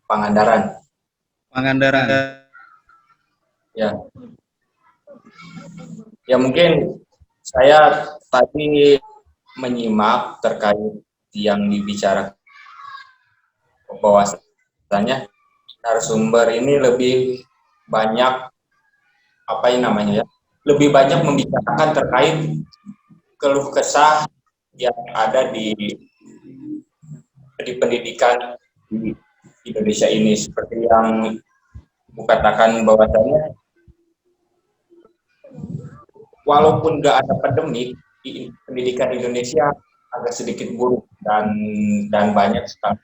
Pangandaran. Pangandaran. Ya. Ya mungkin saya tadi menyimak terkait yang dibicarakan bahwasanya narasumber ini lebih banyak apa yang namanya ya, lebih banyak membicarakan terkait keluh kesah yang ada di pendidikan di Indonesia ini, seperti yang katakan bahwasanya walaupun nggak ada pandemi, pendidikan Indonesia agak sedikit buruk dan banyak sekali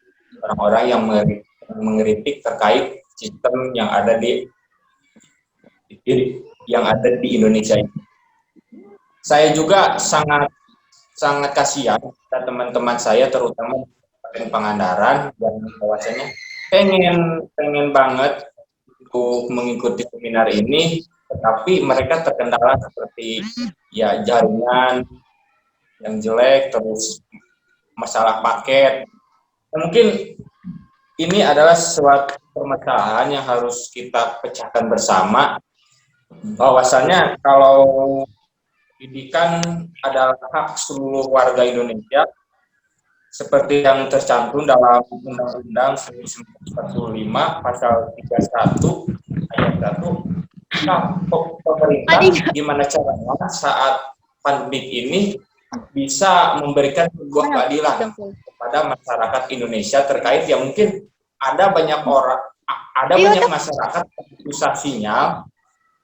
orang-orang yang mengkritik terkait sistem yang ada di Indonesia ini. Saya juga sangat kasihan pada teman-teman saya, terutama di Pangandaran, yang bahwasanya pengen banget untuk mengikuti seminar ini, tetapi mereka terkendala seperti ya jaringan yang jelek, terus masalah paket. Mungkin ini adalah suatu permasalahan yang harus kita pecahkan bersama, bahwasanya kalau pendidikan adalah hak seluruh warga Indonesia seperti yang tercantum dalam Undang-Undang 1945 pasal 31 ayat 1. Nah, pemerintah gimana caranya saat pandemi ini bisa memberikan sebuah keadilan kepada masyarakat Indonesia terkait yang mungkin ada banyak banyak masyarakat yang susah sinyal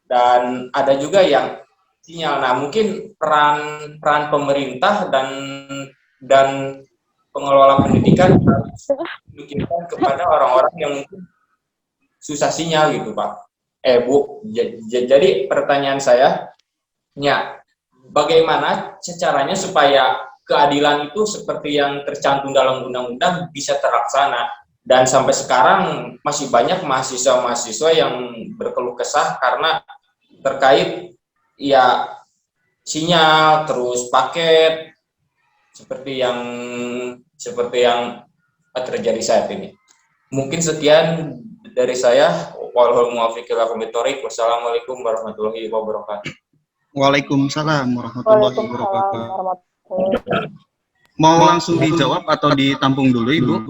dan ada juga yang sinyal. Nah, mungkin peran pemerintah dan pengelola pendidikan harus memikirkan kepada orang-orang yang mungkin susah sinyal gitu, Pak. Bu, jadi pertanyaan saya, bagaimana caranya supaya keadilan itu seperti yang tercantum dalam undang-undang bisa terlaksana? Dan sampai sekarang masih banyak mahasiswa-mahasiswa yang berkeluh kesah karena terkait ya sinyal, terus paket, seperti yang terjadi saat ini. Mungkin sekian dari saya. Wassalamualaikum warahmatullahi wabarakatuh. Waalaikumsalam warahmatullahi wabarakatuh. Mau langsung dijawab atau ditampung dulu, Ibu?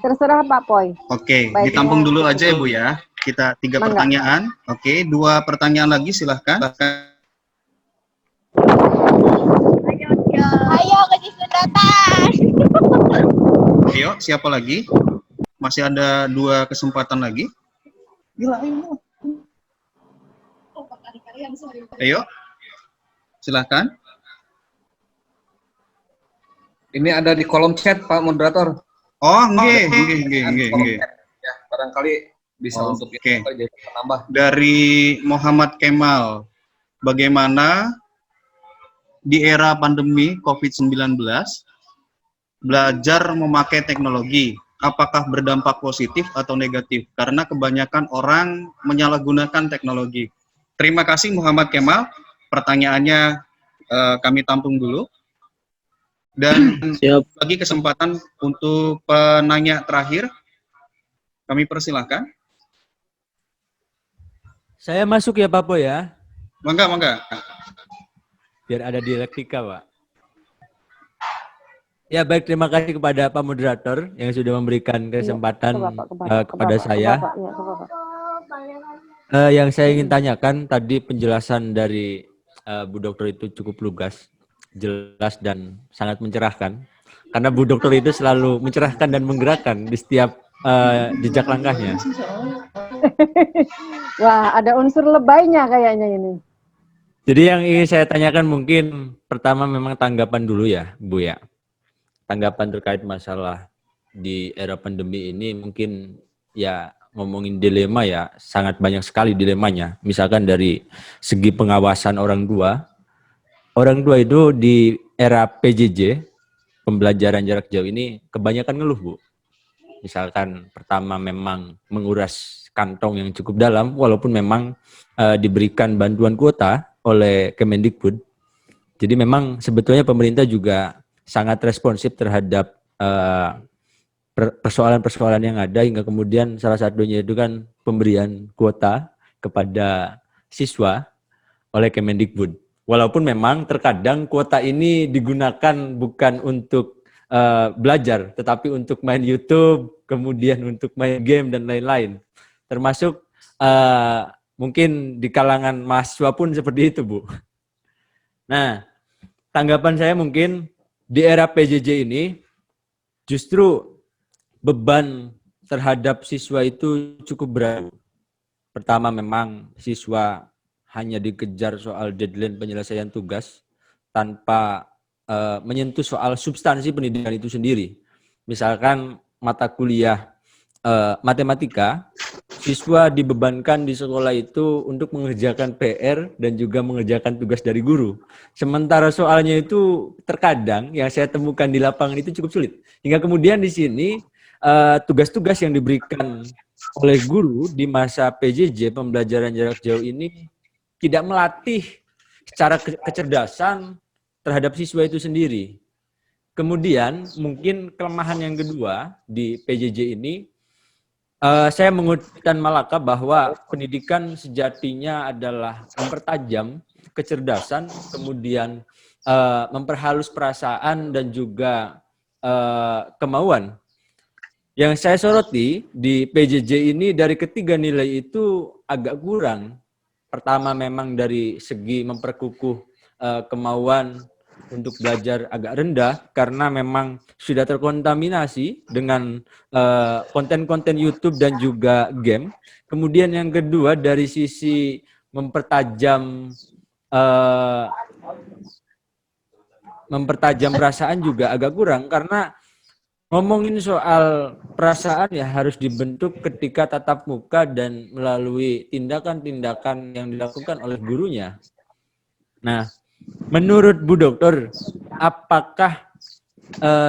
Terserah Pak Poi. Oke, Baik, ditampung ya. dulu aja ya Bu ya. Kita 3 pertanyaan. Oke, 2 pertanyaan lagi silahkan. Ayo ke Cisundapan. Ayo, siapa lagi? Masih ada 2 kesempatan lagi. Ayo, silahkan. Ini ada di kolom chat Pak Moderator. Oh, nggih. Ya, barangkali bisa untuk Oke. jadi menambah. Dari Muhammad Kemal, bagaimana di era pandemi COVID-19 belajar memakai teknologi? Apakah berdampak positif atau negatif? Karena kebanyakan orang menyalahgunakan teknologi. Terima kasih Muhammad Kemal. Pertanyaannya kami tampung dulu. Dan bagi kesempatan untuk penanya terakhir, kami persilahkan. Saya masuk ya Pak Po ya, Mangga. biar ada dialektika Pak. Ya baik, terima kasih kepada Pak Moderator yang sudah memberikan kesempatan kepada saya. Yang saya ingin tanyakan tadi penjelasan dari Bu Dokter itu cukup lugas, jelas dan sangat mencerahkan. Karena Bu Dokter itu selalu mencerahkan dan menggerakkan di setiap jejak langkahnya. Wah, ada unsur lebaynya kayaknya ini. Jadi yang ingin saya tanyakan mungkin pertama memang tanggapan dulu ya Bu ya. Tanggapan terkait masalah di era pandemi ini mungkin ya ngomongin dilema ya sangat banyak sekali dilemanya. Misalkan dari segi pengawasan orang tua itu di era PJJ, pembelajaran jarak jauh ini kebanyakan ngeluh Bu. Misalkan pertama memang menguras kantong yang cukup dalam walaupun memang diberikan bantuan kuota oleh Kemendikbud. Jadi memang sebetulnya pemerintah juga sangat responsif terhadap persoalan-persoalan yang ada hingga kemudian salah satunya itu kan pemberian kuota kepada siswa oleh Kemendikbud. Walaupun memang terkadang kuota ini digunakan bukan untuk belajar, tetapi untuk main YouTube, kemudian untuk main game dan lain-lain. Termasuk mungkin di kalangan mahasiswa pun seperti itu, Bu. Nah, tanggapan saya mungkin di era PJJ ini justru beban terhadap siswa itu cukup berat. Pertama, memang siswa hanya dikejar soal deadline penyelesaian tugas tanpa menyentuh soal substansi pendidikan itu sendiri. Misalkan mata kuliah matematika, siswa dibebankan di sekolah itu untuk mengerjakan PR dan juga mengerjakan tugas dari guru. Sementara soalnya itu terkadang yang saya temukan di lapangan itu cukup sulit. Hingga kemudian di sini tugas-tugas yang diberikan oleh guru di masa PJJ, pembelajaran jarak jauh ini, tidak melatih secara kecerdasan terhadap siswa itu sendiri. Kemudian mungkin kelemahan yang kedua di PJJ ini, saya mengutipkan Malaka bahwa pendidikan sejatinya adalah mempertajam kecerdasan, kemudian memperhalus perasaan dan juga kemauan. Yang saya soroti di PJJ ini dari ketiga nilai itu agak kurang. Pertama, memang dari segi memperkukuh kemauan untuk belajar agak rendah karena memang sudah terkontaminasi dengan konten-konten YouTube dan juga game. Kemudian yang kedua, dari sisi mempertajam perasaan juga agak kurang, karena ngomongin soal perasaan ya harus dibentuk ketika tatap muka dan melalui tindakan-tindakan yang dilakukan oleh gurunya. Nah, menurut Bu Dokter, apakah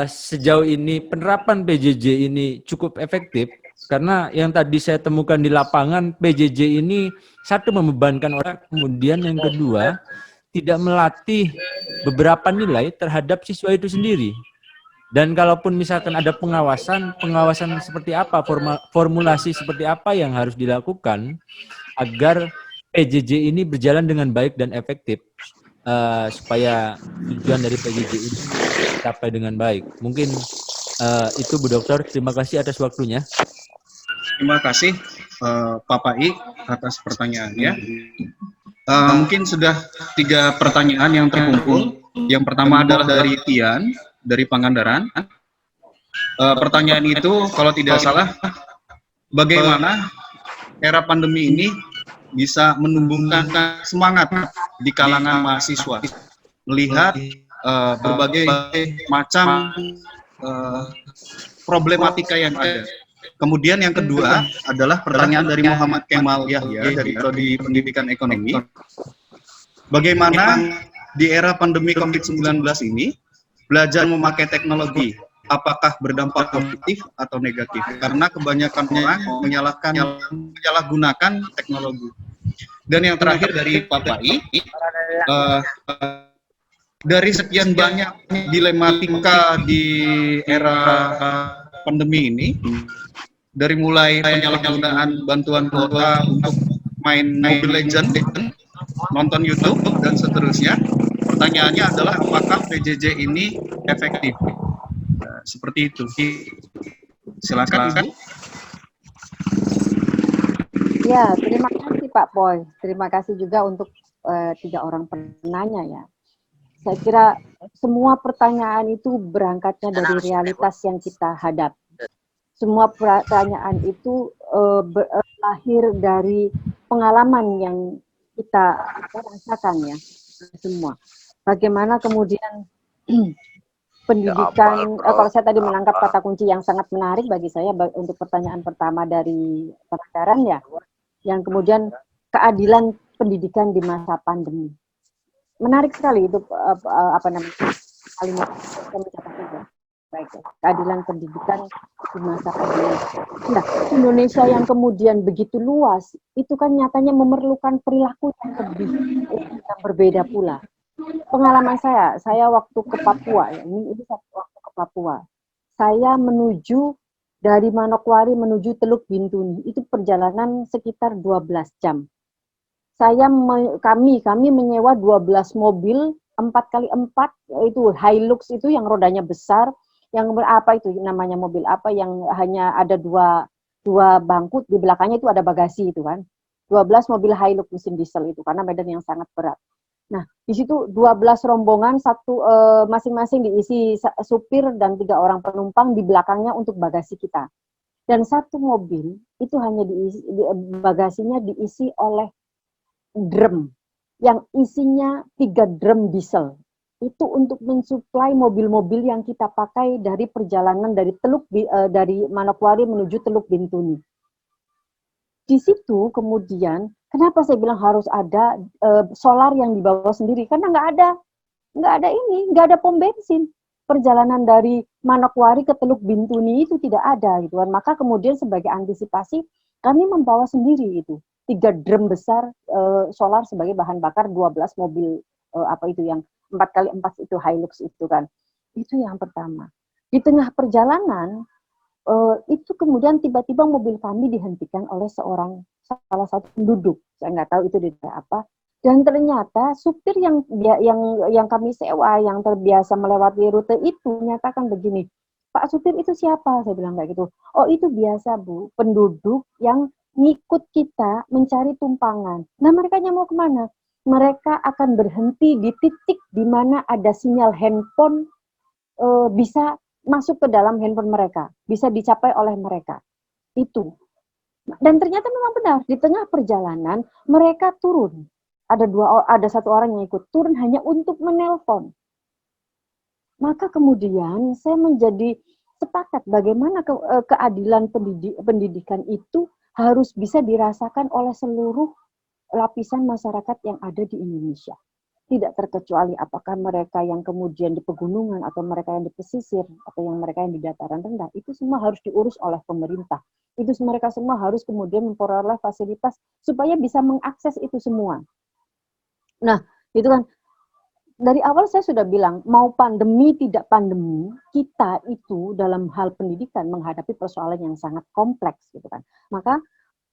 sejauh ini penerapan PJJ ini cukup efektif? Karena yang tadi saya temukan di lapangan, PJJ ini satu membebankan orang, kemudian yang kedua tidak melatih beberapa nilai terhadap siswa itu sendiri. Dan kalaupun misalkan ada pengawasan seperti apa, formulasi seperti apa yang harus dilakukan agar PJJ ini berjalan dengan baik dan efektif, supaya tujuan dari PJJ ini tercapai dengan baik. Mungkin itu Bu Dokter, terima kasih atas waktunya. Terima kasih Pak Pai atas pertanyaannya. Mungkin sudah 3 pertanyaan yang terkumpul. Yang pertama adalah dari Tian, dari Pangandaran. Pertanyaan itu kalau tidak salah, bagaimana era pandemi ini bisa menumbuhkan semangat di kalangan mahasiswa melihat berbagai macam problematika yang ada. Kemudian yang kedua adalah pertanyaan dari Muhammad Kemal Yahya dari Prodi Pendidikan Ekonomi. Bagaimana di era pandemi COVID-19 ini belajar memakai teknologi, apakah berdampak positif atau negatif? Karena kebanyakan orang menyalahgunakan teknologi. Dan yang terakhir dari Pak Pai, dari sekian banyak dilematika di era pandemi ini, dari mulai penyalahgunaan bantuan kuota untuk main Mobile Legends, nonton YouTube, dan seterusnya, pertanyaannya adalah apakah PJJ ini efektif? Seperti itu. Silakan Ibu. Ya, terima kasih Pak Boy. Terima kasih juga untuk 3 orang penanya ya. Saya kira semua pertanyaan itu berangkatnya dari realitas yang kita hadapi. Semua pertanyaan itu lahir dari pengalaman yang kita rasakan ya, semua. Bagaimana kemudian pendidikan, kalau saya tadi menangkap kata kunci yang sangat menarik bagi saya untuk pertanyaan pertama dari Pangandaran ya, yang kemudian keadilan pendidikan di masa pandemi. Menarik sekali itu kalimat yang mencatat juga. Baik, keadilan pendidikan di masa pandemi. Nah, Indonesia yang kemudian begitu luas, itu kan nyatanya memerlukan perilaku yang berbeda pula. Pengalaman saya waktu ke Papua, ya, ini waktu ke Papua, saya menuju dari Manokwari menuju Teluk Bintuni, itu perjalanan sekitar 12 jam. Kami menyewa 12 mobil 4x4, itu Hilux itu yang rodanya besar, yang apa itu namanya mobil apa yang hanya ada dua bangku, di belakangnya itu ada bagasi itu kan. 12 mobil Hilux mesin diesel itu karena medan yang sangat berat. Nah, di situ 12 rombongan, masing-masing diisi supir dan 3 orang penumpang, di belakangnya untuk bagasi kita. dan satu mobil itu hanya bagasinya diisi oleh drum yang isinya 3 drum diesel. Itu untuk mensuplai mobil-mobil yang kita pakai dari perjalanan dari dari Manokwari menuju Teluk Bintuni. Di situ kemudian kenapa saya bilang harus ada solar yang dibawa sendiri, karena nggak ada pom bensin. Perjalanan dari Manokwari ke Teluk Bintuni itu tidak ada gitu kan. Maka kemudian sebagai antisipasi kami membawa sendiri itu 3 drum besar solar sebagai bahan bakar 12 mobil apa itu yang 4x4 itu Hilux itu kan. Itu yang pertama. Di tengah perjalanan itu kemudian tiba-tiba mobil kami dihentikan oleh salah satu penduduk. Saya nggak tahu itu di daerah apa. Dan ternyata supir yang kami sewa, yang terbiasa melewati rute itu, menyatakan begini, Pak supir itu siapa? Saya bilang kayak gitu. Oh itu biasa Bu, penduduk yang ngikut kita mencari tumpangan. Nah mereka mau kemana? Mereka akan berhenti di titik di mana ada sinyal handphone bisa masuk ke dalam handphone mereka, bisa dicapai oleh mereka. Itu. Dan ternyata memang benar, di tengah perjalanan mereka turun. Ada satu orang yang ikut turun hanya untuk menelpon. Maka kemudian saya menjadi sepakat bagaimana keadilan pendidikan itu harus bisa dirasakan oleh seluruh lapisan masyarakat yang ada di Indonesia. Tidak terkecuali apakah mereka yang kemudian di pegunungan atau mereka yang di pesisir atau yang mereka yang di dataran rendah, itu semua harus diurus oleh pemerintah. Itu mereka semua harus kemudian memperoleh fasilitas supaya bisa mengakses itu semua. Nah, itu kan dari awal saya sudah bilang, mau pandemi tidak pandemi, kita itu dalam hal pendidikan menghadapi persoalan yang sangat kompleks gitu kan. Maka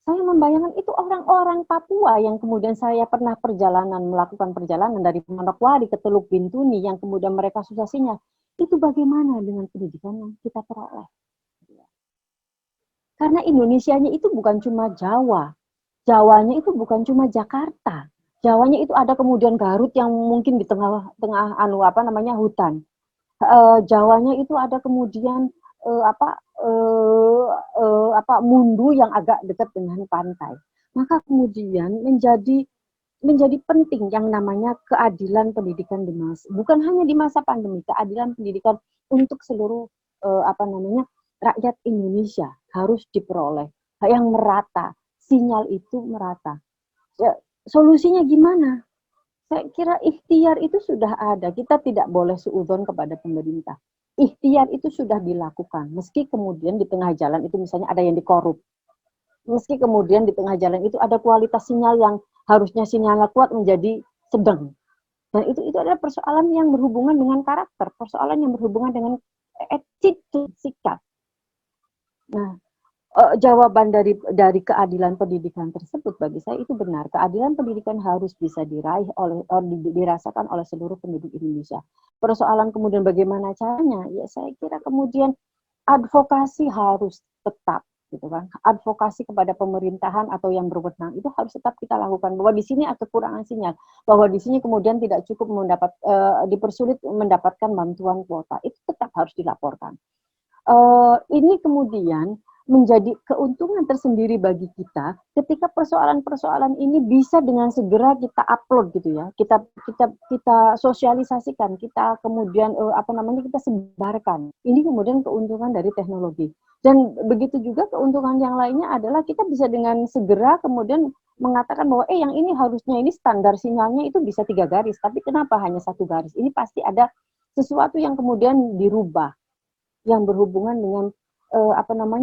saya membayangkan itu orang-orang Papua yang kemudian saya pernah melakukan perjalanan dari Manokwari ke Teluk Bintuni yang kemudian mereka susah sinyal. Itu bagaimana dengan pendidikan yang kita peroleh? Karena Indonesianya itu bukan cuma Jawa. Jawanya itu bukan cuma Jakarta. Jawanya itu ada kemudian Garut yang mungkin di tengah hutan. Jawanya itu ada kemudian Mundu yang agak dekat dengan pantai. Maka kemudian menjadi penting yang namanya keadilan pendidikan bukan hanya di masa pandemi, keadilan pendidikan untuk seluruh rakyat Indonesia harus diperoleh yang merata, sinyal itu merata. Ya, solusinya gimana? Saya kira ikhtiar itu sudah ada. Kita tidak boleh suudzon kepada pemerintah. Ikhtiar itu sudah dilakukan. Meski kemudian di tengah jalan itu misalnya ada yang dikorup. Meski kemudian di tengah jalan itu ada kualitas sinyal yang harusnya sinyalnya kuat menjadi sedang. Dan itu adalah persoalan yang berhubungan dengan karakter, persoalan yang berhubungan dengan attitude, sikap. Nah, jawaban dari keadilan pendidikan tersebut bagi saya itu benar. Keadilan pendidikan harus bisa dirasakan oleh seluruh penduduk Indonesia. Persoalan kemudian bagaimana caranya? Ya saya kira kemudian advokasi harus tetap gitu kan. Advokasi kepada pemerintahan atau yang berwenang itu harus tetap kita lakukan, bahwa di sini ada kekurangan sinyal, bahwa di sini kemudian tidak cukup dipersulit mendapatkan bantuan kuota. Itu tetap harus dilaporkan. Ini kemudian menjadi keuntungan tersendiri bagi kita ketika persoalan-persoalan ini bisa dengan segera kita upload gitu ya, kita sosialisasikan, kita kemudian kita sebarkan. Ini kemudian keuntungan dari teknologi. Dan begitu juga keuntungan yang lainnya adalah kita bisa dengan segera kemudian mengatakan bahwa yang ini harusnya ini standar sinyalnya itu bisa 3 garis, tapi kenapa hanya 1 garis? Ini pasti ada sesuatu yang kemudian dirubah yang berhubungan dengan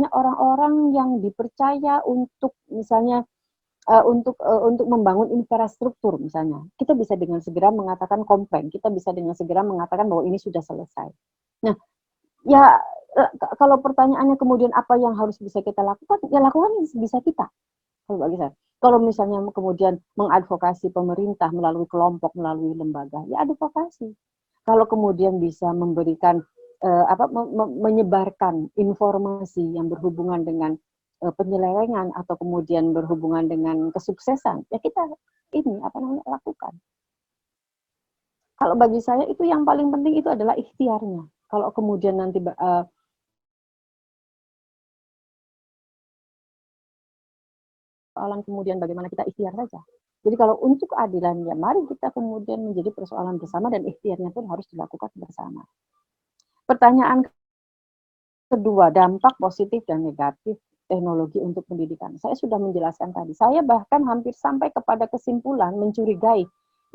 orang-orang yang dipercaya untuk misalnya untuk membangun infrastruktur misalnya. Kita bisa dengan segera mengatakan komplain, kita bisa dengan segera mengatakan bahwa ini sudah selesai. Nah, ya kalau pertanyaannya kemudian apa yang harus bisa kita lakukan, ya lakukan yang bisa kita. Kalau bagi saya, kalau misalnya kemudian mengadvokasi pemerintah melalui kelompok, melalui lembaga, ya advokasi. Kalau kemudian bisa memberikan menyebarkan informasi yang berhubungan dengan penyelewengan atau kemudian berhubungan dengan kesuksesan, ya kita lakukan. Kalau bagi saya itu yang paling penting itu adalah ikhtiarnya. Kalau kemudian nanti persoalan kemudian bagaimana kita ikhtiar saja. Jadi kalau untuk keadilan, ya mari kita kemudian menjadi persoalan bersama dan ikhtiarnya pun harus dilakukan bersama. Pertanyaan kedua, dampak positif dan negatif teknologi untuk pendidikan. Saya sudah menjelaskan tadi. Saya bahkan hampir sampai kepada kesimpulan mencurigai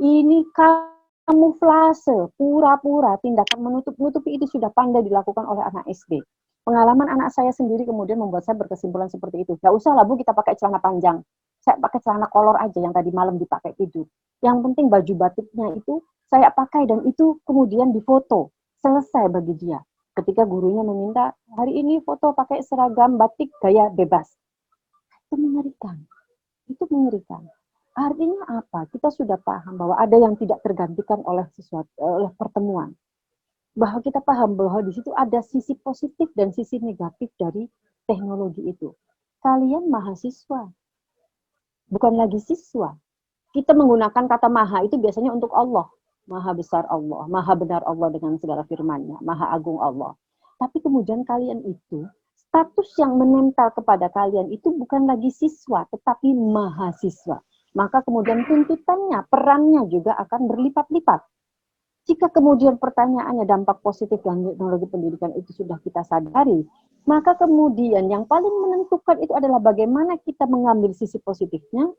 ini kamuflase, pura-pura, tindakan menutup-nutupi itu sudah pandai dilakukan oleh anak SD. Pengalaman anak saya sendiri kemudian membuat saya berkesimpulan seperti itu. Gak usah lah Bu, kita pakai celana panjang. Saya pakai celana kolor aja yang tadi malam dipakai tidur. Yang penting baju batiknya itu saya pakai dan itu kemudian difoto. Selesai bagi dia. Ketika gurunya meminta, hari ini foto pakai seragam batik gaya bebas. Itu mengerikan. Itu mengerikan. Artinya apa? Kita sudah paham bahwa ada yang tidak tergantikan oleh oleh pertemuan. Bahwa kita paham bahwa di situ ada sisi positif dan sisi negatif dari teknologi itu. Kalian mahasiswa, bukan lagi siswa. Kita menggunakan kata maha itu biasanya untuk Allah. Maha besar Allah, maha benar Allah dengan segala firman-Nya, maha agung Allah. Tapi kemudian kalian itu, status yang menempel kepada kalian itu bukan lagi siswa, tetapi mahasiswa. Maka kemudian tuntutannya, perannya juga akan berlipat-lipat. Jika kemudian pertanyaannya dampak positif dan teknologi pendidikan itu sudah kita sadari, maka kemudian yang paling menentukan itu adalah bagaimana kita mengambil sisi positifnya,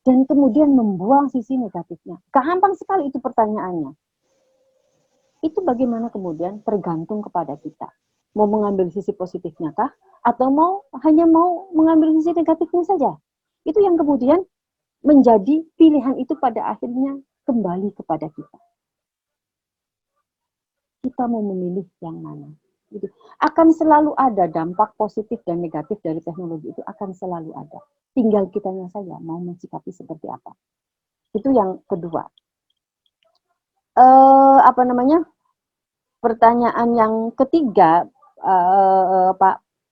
dan kemudian membuang sisi negatifnya. Gampang sekali itu pertanyaannya. Itu bagaimana kemudian tergantung kepada kita. Mau mengambil sisi positifnya kah? Atau hanya mau mengambil sisi negatifnya saja? Itu yang kemudian menjadi pilihan itu pada akhirnya kembali kepada kita. Kita mau memilih yang mana. Gitu. Akan selalu ada dampak positif dan negatif dari teknologi itu akan selalu ada. Tinggal kitanya saja mau mensikapi seperti apa. Itu yang kedua. Pertanyaan yang ketiga,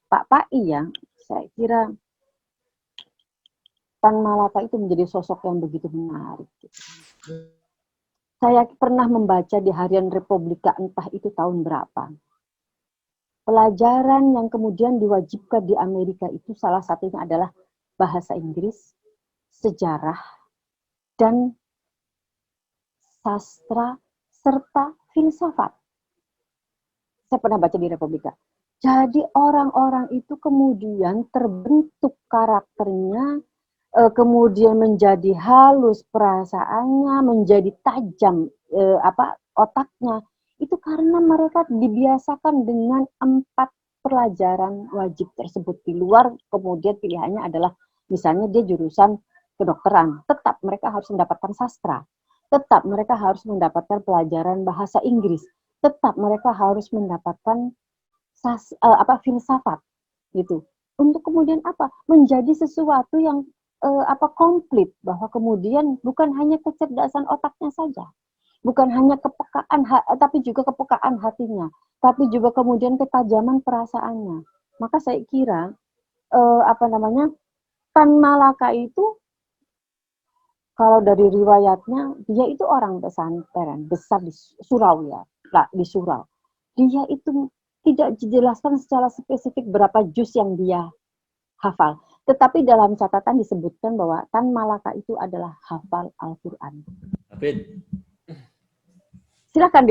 Pak Pai ya, saya kira Tan Malaka itu menjadi sosok yang begitu menarik. Saya pernah membaca di Harian Republika entah itu tahun berapa. Pelajaran yang kemudian diwajibkan di Amerika itu salah satunya adalah bahasa Inggris, sejarah, dan sastra, serta filsafat. Saya pernah baca di Republika. Jadi orang-orang itu kemudian terbentuk karakternya, kemudian menjadi halus perasaannya, menjadi tajam otaknya. Itu karena mereka dibiasakan dengan 4 pelajaran wajib tersebut. Di luar kemudian pilihannya adalah misalnya dia jurusan kedokteran, tetap mereka harus mendapatkan sastra, tetap mereka harus mendapatkan pelajaran bahasa Inggris, tetap mereka harus mendapatkan filsafat gitu. Untuk kemudian menjadi sesuatu yang komplit, bahwa kemudian bukan hanya kecerdasan otaknya saja, bukan hanya kepekaan tapi juga kepekaan hatinya, tapi juga kemudian ketajaman perasaannya. Maka saya kira Tan Malaka itu kalau dari riwayatnya dia itu orang pesantren besar di surau ya, di surau. Dia itu tidak dijelaskan secara spesifik berapa juz yang dia hafal, tetapi dalam catatan disebutkan bahwa Tan Malaka itu adalah hafal Al-Qur'an. Silahkan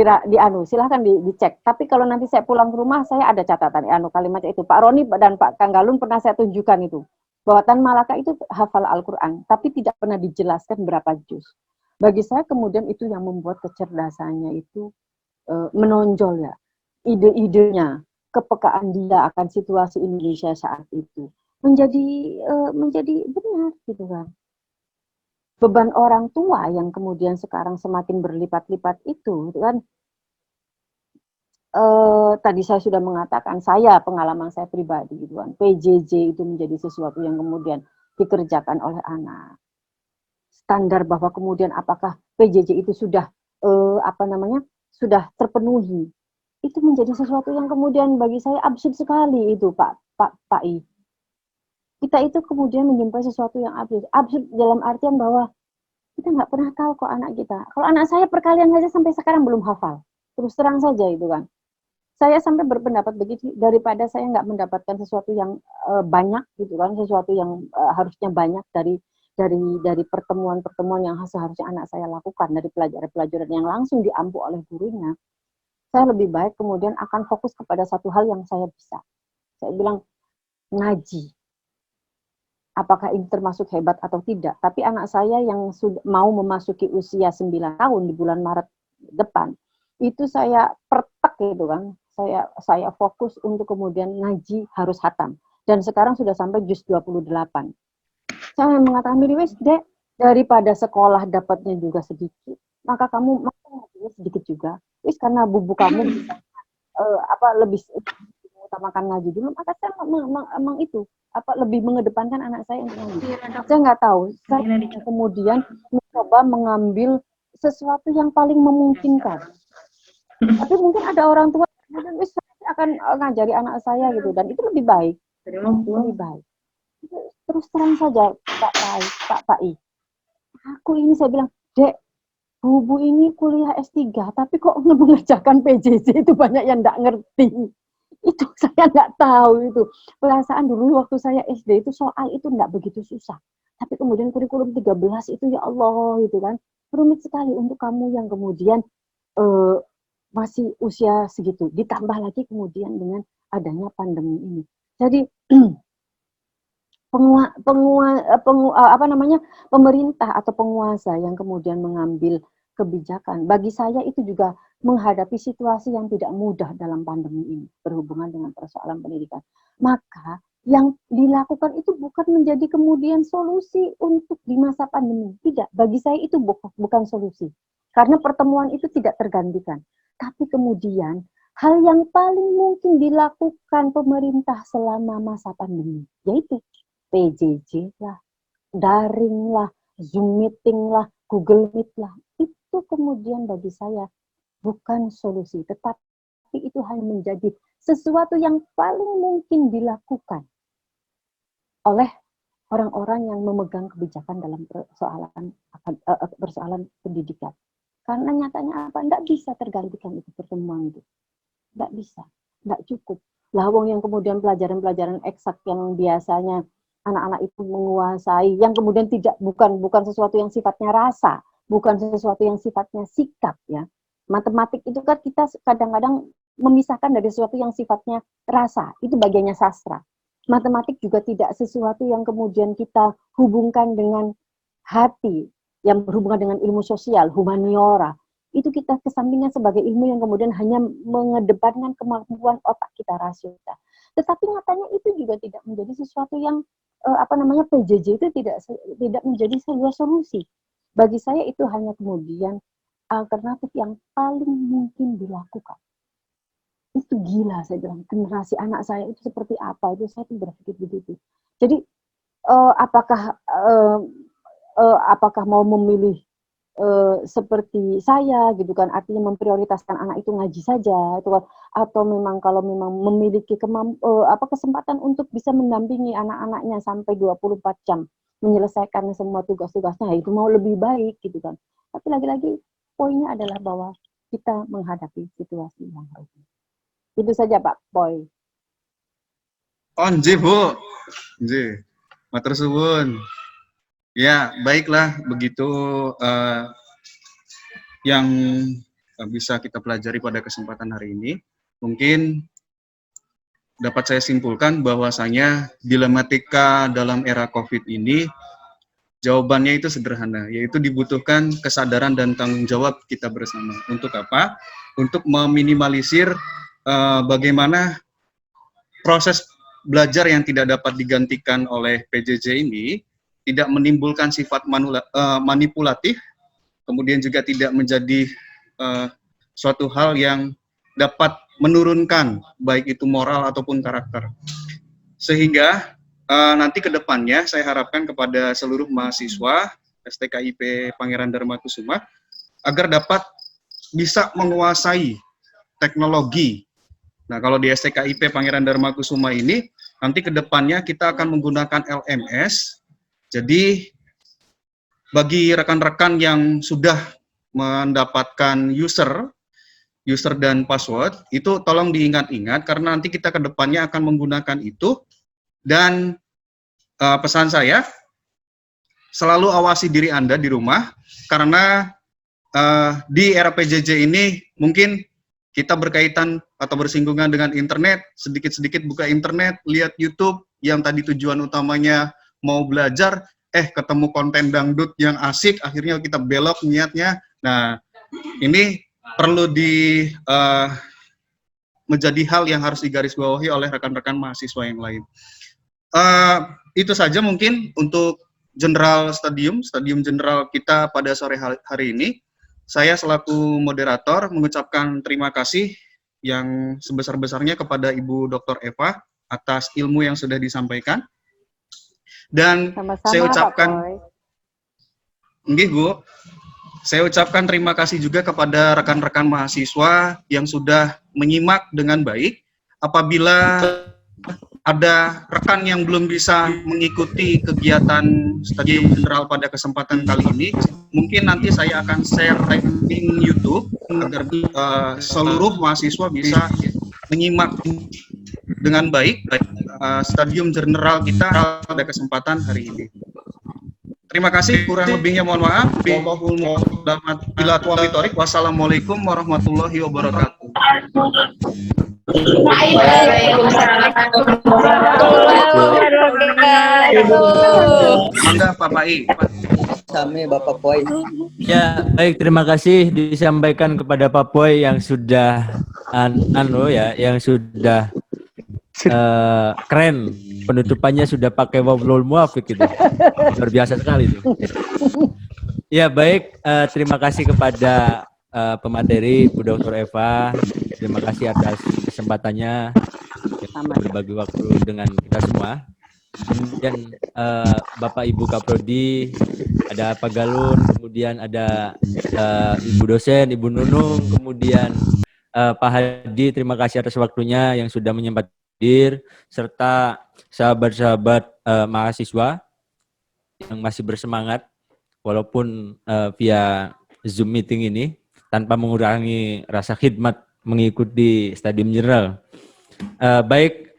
silahkan dicek. Tapi kalau nanti saya pulang ke rumah, saya ada catatan kalimat itu. Pak Roni dan Pak Kanggalun pernah saya tunjukkan itu. Bahwa Tan Malaka itu hafal Al-Quran, tapi tidak pernah dijelaskan berapa juz. Bagi saya kemudian itu yang membuat kecerdasannya itu menonjol ya. Ide-idenya, kepekaan dia akan situasi Indonesia saat itu menjadi benar gitu kan. Beban orang tua yang kemudian sekarang semakin berlipat-lipat itu kan, tadi saya sudah mengatakan pengalaman saya pribadi gitu kan, PJJ itu menjadi sesuatu yang kemudian dikerjakan oleh anak. Standar bahwa kemudian apakah PJJ itu sudah sudah terpenuhi, itu menjadi sesuatu yang kemudian bagi saya absurd sekali itu Pak I. Kita itu kemudian menjumpai sesuatu yang absurd dalam artian bahwa kita nggak pernah tahu kok anak kita. Kalau anak saya perkalian saja sampai sekarang belum hafal. Terus terang saja itu kan. saya sampai berpendapat begitu, daripada saya nggak mendapatkan sesuatu yang banyak gitu kan, sesuatu yang harusnya banyak dari pertemuan-pertemuan yang seharusnya anak saya lakukan, dari pelajaran-pelajaran yang langsung diampu oleh gurunya, saya lebih baik kemudian akan fokus kepada satu hal yang saya bisa. Saya bilang, ngaji. Apakah ini termasuk hebat atau tidak? Tapi anak saya yang sudah mau memasuki usia 9 tahun di bulan Maret depan, itu saya pertek gitu kan. Saya fokus untuk kemudian ngaji harus hatam. Dan sekarang sudah sampai juz 28. Saya mengatakan, wis Dek, daripada sekolah dapatnya juga sedikit, maka kamu ngajinya sedikit juga. Wis karena bubu kamu bisa lebih mengutamakan ngaji dulu, maka saya memang itu lebih mengedepankan anak saya untuk ngaji. Saya nggak tahu, saya kemudian mencoba mengambil sesuatu yang paling memungkinkan. Tapi mungkin ada orang tua kemudian saya akan ngajari anak saya gitu, dan itu lebih baik. Lebih baik. Terus terang saja Pak Pai. Aku ini saya bilang, Dek, Bubu ini kuliah S3, tapi kok mengerjakan PJJ itu banyak yang nggak ngerti. Itu saya nggak tahu itu. Perasaan dulu waktu saya SD itu soal itu nggak begitu susah. Tapi kemudian kurikulum 13 itu ya Allah gitu kan. Rumit sekali untuk kamu yang kemudian masih usia segitu. Ditambah lagi kemudian dengan adanya pandemi ini. Jadi pemerintah atau penguasa yang kemudian mengambil kebijakan, bagi saya itu juga menghadapi situasi yang tidak mudah dalam pandemi ini berhubungan dengan persoalan pendidikan. Maka yang dilakukan itu bukan menjadi kemudian solusi untuk di masa pandemi. Tidak, bagi saya itu bukan solusi. Karena pertemuan itu tidak tergantikan. Tapi kemudian hal yang paling mungkin dilakukan pemerintah selama masa pandemi, yaitu PJJ lah, daring lah, Zoom meeting lah, Google Meet lah, itu kemudian bagi saya bukan solusi, tetapi itu hanya menjadi sesuatu yang paling mungkin dilakukan oleh orang-orang yang memegang kebijakan dalam persoalan pendidikan. Karena nyatanya apa? Nggak bisa tergantikan itu pertemuan itu. Nggak bisa, nggak cukup. Lawang yang kemudian pelajaran-pelajaran eksak yang biasanya anak-anak itu menguasai, yang kemudian bukan sesuatu yang sifatnya rasa, bukan sesuatu yang sifatnya sikap ya. Matematik itu kan kita kadang-kadang memisahkan dari sesuatu yang sifatnya rasa, itu bagiannya sastra. Matematik juga tidak sesuatu yang kemudian kita hubungkan dengan hati, yang berhubungan dengan ilmu sosial, humaniora. Itu kita kesampingkan sebagai ilmu yang kemudian hanya mengedepankan kemampuan otak kita, rasio kita. Tetapi nyatanya itu juga tidak menjadi sesuatu yang PJJ itu tidak menjadi sebuah solusi. Bagi saya itu hanya kemudian alternatif yang paling mungkin dilakukan. Itu gila saya bilang, generasi anak saya itu seperti apa, itu saya berpikir begitu. Jadi apakah mau memilih seperti saya gitu kan, artinya memprioritaskan anak itu ngaji saja itu kan, atau memang kalau memang memiliki kesempatan untuk bisa mendampingi anak-anaknya sampai 24 jam menyelesaikan semua tugas-tugasnya, itu mau lebih baik gitu kan. Tapi lagi-lagi poinnya adalah bahwa kita menghadapi situasi yang rumit. Itu saja Pak Boy. Nggih, Bu. Nggih. Matur suwun. Ya, baiklah, begitu yang bisa kita pelajari pada kesempatan hari ini. Mungkin dapat saya simpulkan bahwasanya dilematika dalam era COVID ini, jawabannya itu sederhana, yaitu dibutuhkan kesadaran dan tanggung jawab kita bersama. Untuk apa? Untuk meminimalisir bagaimana proses belajar yang tidak dapat digantikan oleh PJJ ini tidak menimbulkan sifat manipulatif, kemudian juga tidak menjadi suatu hal yang dapat menurunkan baik itu moral ataupun karakter. Sehingga nanti ke depannya saya harapkan kepada seluruh mahasiswa STKIP Pangeran Darmakusuma agar dapat bisa menguasai teknologi. Nah, kalau di STKIP Pangeran Darmakusuma ini nanti ke depannya kita akan menggunakan LMS. Jadi bagi rekan-rekan yang sudah mendapatkan user user dan password, itu tolong diingat-ingat karena nanti kita ke depannya akan menggunakan itu. Dan pesan saya, selalu awasi diri Anda di rumah, karena di era PJJ ini mungkin kita berkaitan atau bersinggungan dengan internet, sedikit-sedikit buka internet, lihat YouTube, yang tadi tujuan utamanya mau belajar, ketemu konten dangdut yang asik, akhirnya kita belok niatnya. Nah, ini perlu menjadi hal yang harus digarisbawahi oleh rekan-rekan mahasiswa yang lain. Itu saja mungkin untuk stadium general kita pada sore hari ini. Saya selaku moderator mengucapkan terima kasih yang sebesar-besarnya kepada Ibu Dr. Eva atas ilmu yang sudah disampaikan. Dan Sama-sama, saya Pak ucapkan, Boy. nggih Bu, saya ucapkan terima kasih juga kepada rekan-rekan mahasiswa yang sudah menyimak dengan baik. Apabila ada rekan yang belum bisa mengikuti kegiatan Stadium General pada kesempatan kali ini, mungkin nanti saya akan share link YouTube agar seluruh mahasiswa bisa menyimak dengan baik Stadium General kita pada kesempatan hari ini. Terima kasih, kurang lebihnya mohon maaf. Wassalamualaikum warahmatullahi wabarakatuh. Mangga Pak Pai. Sami Bapak Poi. Ya, baik, terima kasih disampaikan kepada Pak Boy yang sudah yang sudah keren. Penutupannya sudah pakai wablul muafiq gitu. Luar biasa sekali itu. Ya, baik, terima kasih kepada pemateri Bu Dr. Eva. Terima kasih atas kesempatannya berbagi waktu dengan kita semua. Kemudian Bapak Ibu Kaprodi, ada Pak Galun, kemudian ada Ibu dosen, Ibu Nunung, kemudian Pak Hadi, terima kasih atas waktunya yang sudah menyempatkan hadir, serta sahabat-sahabat mahasiswa yang masih bersemangat walaupun via Zoom meeting ini tanpa mengurangi rasa khidmat mengikuti Stadium General. Baik,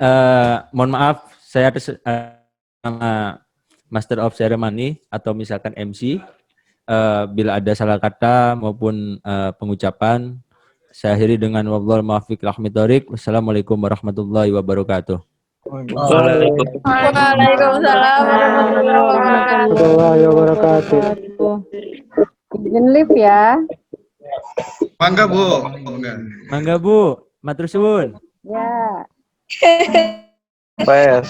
mohon maaf saya atas nama Master of Ceremony atau misalkan MC, bila ada salah kata maupun pengucapan, saya akhiri dengan wabillahi muwaffiq ila aqwamit thoriq. Wassalamualaikum warahmatullahi wabarakatuh. Waalaikumsalam warahmatullahi wabarakatuh. Izin live ya. Mangga Bu. Mangga Bu, matur suwun. Ya. Baik.